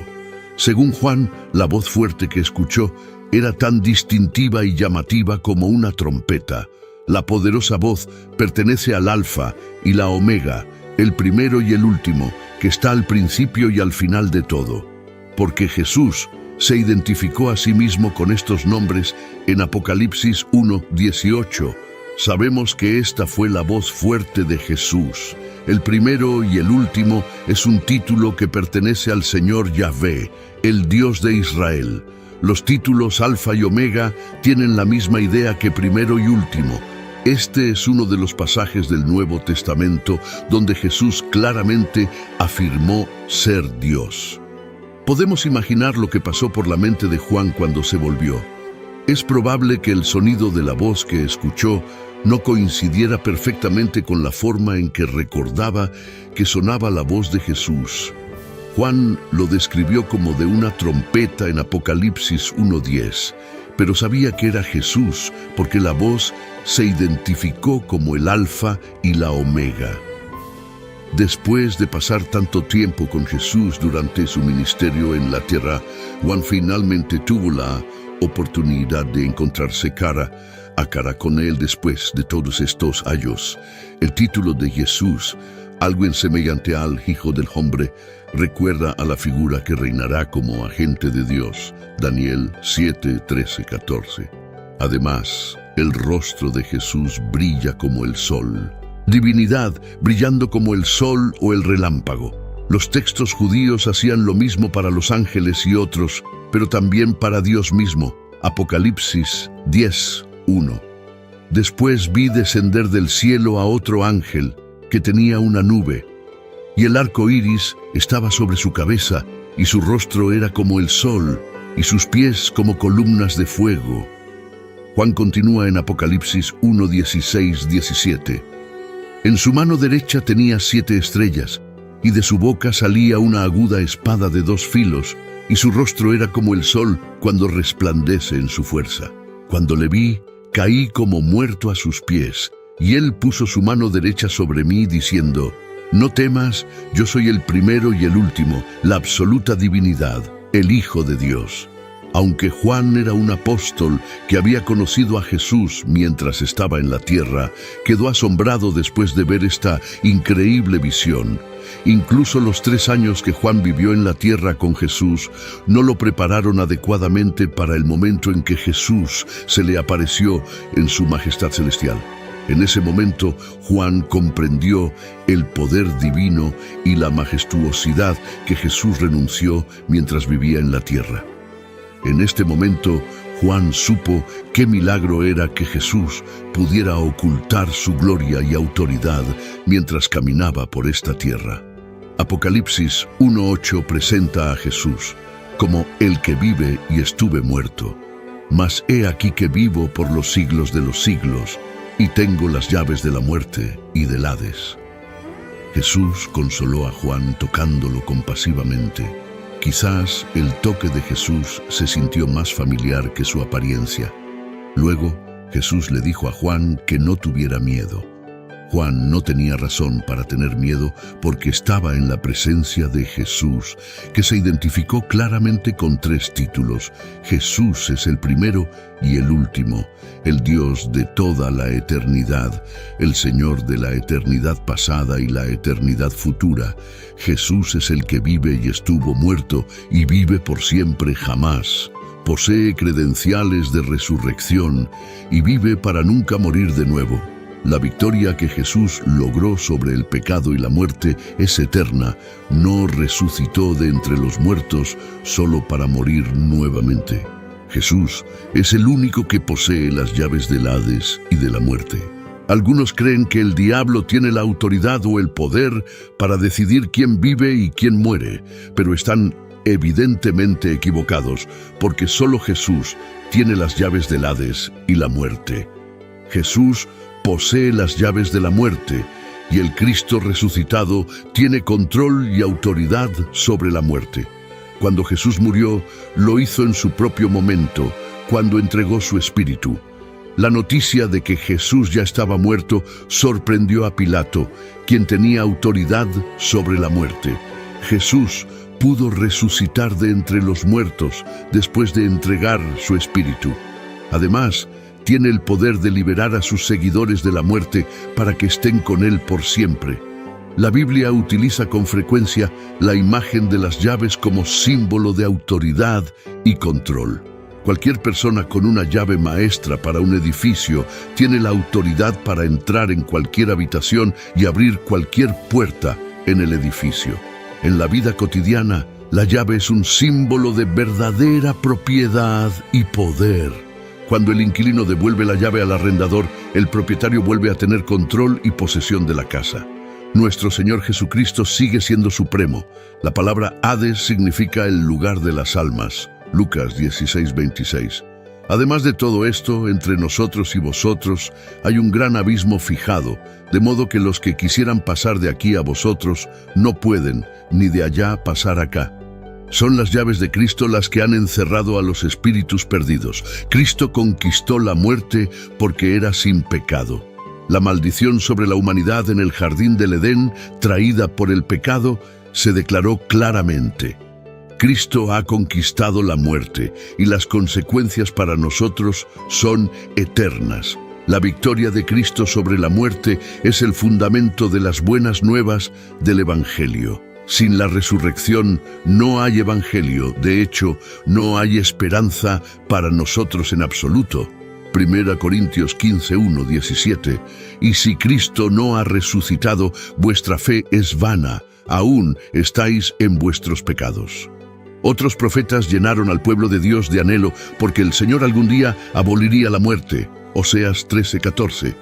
Según Juan, la voz fuerte que escuchó era tan distintiva y llamativa como una trompeta. La poderosa voz pertenece al Alfa y la Omega, el primero y el último, que está al principio y al final de todo. Porque Jesús se identificó a sí mismo con estos nombres en Apocalipsis 1:18. Sabemos que esta fue la voz fuerte de Jesús. El primero y el último es un título que pertenece al Señor Yahvé, el Dios de Israel. Los títulos Alfa y Omega tienen la misma idea que primero y último. Este es uno de los pasajes del Nuevo Testamento donde Jesús claramente afirmó ser Dios. Podemos imaginar lo que pasó por la mente de Juan cuando se volvió. Es probable que el sonido de la voz que escuchó no coincidiera perfectamente con la forma en que recordaba que sonaba la voz de Jesús. Juan lo describió como de una trompeta en Apocalipsis 1:10, pero sabía que era Jesús porque la voz se identificó como el Alfa y la Omega. Después de pasar tanto tiempo con Jesús durante su ministerio en la tierra, Juan finalmente tuvo la oportunidad de encontrarse cara a cara con él después de todos estos años. El título de Jesús, algo semejante al Hijo del Hombre, recuerda a la figura que reinará como agente de Dios, Daniel 7, 13, 14. Además, el rostro de Jesús brilla como el sol. Divinidad brillando como el sol o el relámpago. Los textos judíos hacían lo mismo para los ángeles y otros, pero también para Dios mismo. Apocalipsis 10:1. Después vi descender del cielo a otro ángel que tenía una nube, y el arco iris estaba sobre su cabeza, y su rostro era como el sol, y sus pies como columnas de fuego. Juan continúa en Apocalipsis 1:16, 17. En su mano derecha tenía 7 estrellas, y de su boca salía una aguda espada de 2 filos, y su rostro era como el sol cuando resplandece en su fuerza. Cuando le vi, caí como muerto a sus pies, y él puso su mano derecha sobre mí, diciendo: No temas, yo soy el primero y el último, la absoluta divinidad, el Hijo de Dios. Aunque Juan era un apóstol que había conocido a Jesús mientras estaba en la tierra, quedó asombrado después de ver esta increíble visión. Incluso los 3 años que Juan vivió en la tierra con Jesús no lo prepararon adecuadamente para el momento en que Jesús se le apareció en su majestad celestial. En ese momento, Juan comprendió el poder divino y la majestuosidad que Jesús renunció mientras vivía en la tierra. En este momento, Juan supo qué milagro era que Jesús pudiera ocultar su gloria y autoridad mientras caminaba por esta tierra. Apocalipsis 1:8 presenta a Jesús como el que vive y estuve muerto. Mas he aquí que vivo por los siglos de los siglos, y tengo las llaves de la muerte y del Hades. Jesús consoló a Juan tocándolo compasivamente. Quizás el toque de Jesús se sintió más familiar que su apariencia. Luego, Jesús le dijo a Juan que no tuviera miedo. Juan no tenía razón para tener miedo porque estaba en la presencia de Jesús, que se identificó claramente con 3 títulos. Jesús es el primero y el último, el Dios de toda la eternidad, el Señor de la eternidad pasada y la eternidad futura. Jesús es el que vive y estuvo muerto y vive por siempre jamás. Posee credenciales de resurrección y vive para nunca morir de nuevo. La victoria que Jesús logró sobre el pecado y la muerte es eterna. No resucitó de entre los muertos solo para morir nuevamente. Jesús es el único que posee las llaves del Hades y de la muerte. Algunos creen que el diablo tiene la autoridad o el poder para decidir quién vive y quién muere, pero están evidentemente equivocados, porque solo Jesús tiene las llaves del Hades y la muerte. Jesús posee las llaves de la muerte, y el Cristo resucitado tiene control y autoridad sobre la muerte. Cuando Jesús murió, lo hizo en su propio momento, cuando entregó su espíritu. La noticia de que Jesús ya estaba muerto sorprendió a Pilato, quien tenía autoridad sobre la muerte. Jesús pudo resucitar de entre los muertos después de entregar su espíritu. Además, tiene el poder de liberar a sus seguidores de la muerte para que estén con Él por siempre. La Biblia utiliza con frecuencia la imagen de las llaves como símbolo de autoridad y control. Cualquier persona con una llave maestra para un edificio tiene la autoridad para entrar en cualquier habitación y abrir cualquier puerta en el edificio. En la vida cotidiana, la llave es un símbolo de verdadera propiedad y poder. Cuando el inquilino devuelve la llave al arrendador, el propietario vuelve a tener control y posesión de la casa. Nuestro Señor Jesucristo sigue siendo supremo. La palabra Hades significa el lugar de las almas. Lucas 16:26. Además de todo esto, entre nosotros y vosotros hay un gran abismo fijado, de modo que los que quisieran pasar de aquí a vosotros no pueden, ni de allá pasar acá. Son las llaves de Cristo las que han encerrado a los espíritus perdidos. Cristo conquistó la muerte porque era sin pecado. La maldición sobre la humanidad en el jardín del Edén, traída por el pecado, se declaró claramente. Cristo ha conquistado la muerte y las consecuencias para nosotros son eternas. La victoria de Cristo sobre la muerte es el fundamento de las buenas nuevas del Evangelio. Sin la resurrección no hay Evangelio, de hecho, no hay esperanza para nosotros en absoluto. 1 Corintios 15:1-17. Y si Cristo no ha resucitado, vuestra fe es vana, aún estáis en vuestros pecados. Otros profetas llenaron al pueblo de Dios de anhelo porque el Señor algún día aboliría la muerte. Oseas 13:14.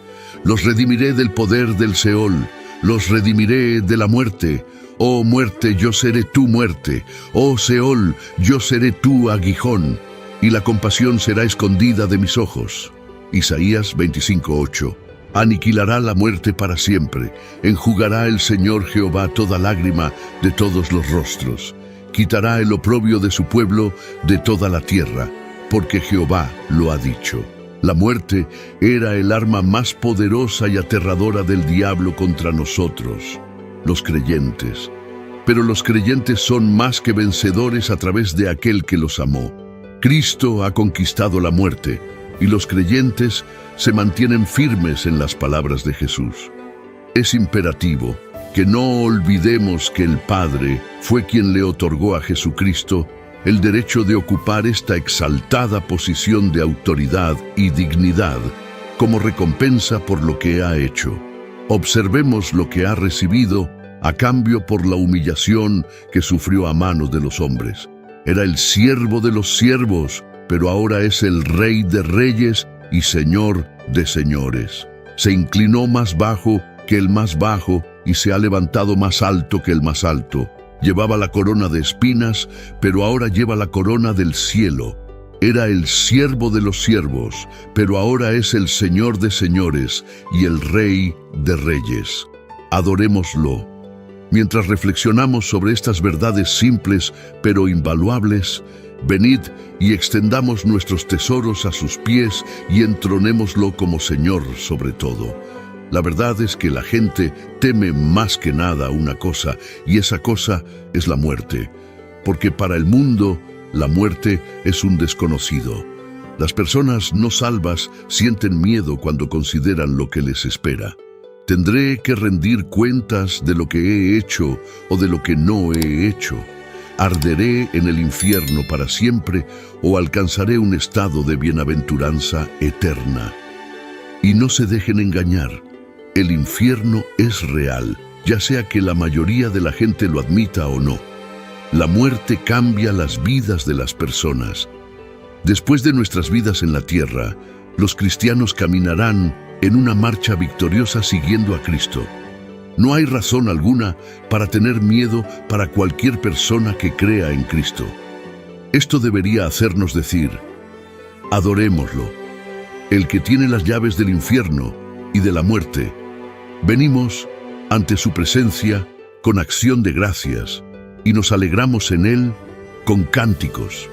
Los redimiré del poder del Seol, los redimiré de la muerte. Oh muerte, yo seré tu muerte. Oh Seol, yo seré tu aguijón. Y la compasión será escondida de mis ojos. Isaías 25:8. Aniquilará la muerte para siempre. Enjugará el Señor Jehová toda lágrima de todos los rostros. Quitará el oprobio de su pueblo de toda la tierra, porque Jehová lo ha dicho. La muerte era el arma más poderosa y aterradora del diablo contra nosotros, los creyentes. Pero los creyentes son más que vencedores a través de aquel que los amó. Cristo ha conquistado la muerte, y los creyentes se mantienen firmes en las palabras de Jesús. Es imperativo que no olvidemos que el Padre fue quien le otorgó a Jesucristo el derecho de ocupar esta exaltada posición de autoridad y dignidad como recompensa por lo que ha hecho. Observemos lo que ha recibido a cambio por la humillación que sufrió a manos de los hombres. Era el siervo de los siervos, pero ahora es el Rey de reyes y Señor de señores. Se inclinó más bajo que el más bajo y se ha levantado más alto que el más alto. Llevaba la corona de espinas, pero ahora lleva la corona del cielo. Era el siervo de los siervos, pero ahora es el Señor de señores y el Rey de reyes. Adorémoslo. Mientras reflexionamos sobre estas verdades simples pero invaluables, venid y extendamos nuestros tesoros a sus pies y entronémoslo como Señor sobre todo. La verdad es que la gente teme más que nada una cosa, y esa cosa es la muerte, porque para el mundo la muerte es un desconocido. Las personas no salvas sienten miedo cuando consideran lo que les espera. ¿Tendré que rendir cuentas de lo que he hecho o de lo que no he hecho? ¿Arderé en el infierno para siempre o alcanzaré un estado de bienaventuranza eterna? Y no se dejen engañar. El infierno es real, ya sea que la mayoría de la gente lo admita o no. La muerte cambia las vidas de las personas. Después de nuestras vidas en la tierra, los cristianos caminarán en una marcha victoriosa siguiendo a Cristo. No hay razón alguna para tener miedo para cualquier persona que crea en Cristo. Esto debería hacernos decir: adorémoslo, el que tiene las llaves del infierno y de la muerte. Venimos ante su presencia con acción de gracias y nos alegramos en él con cánticos.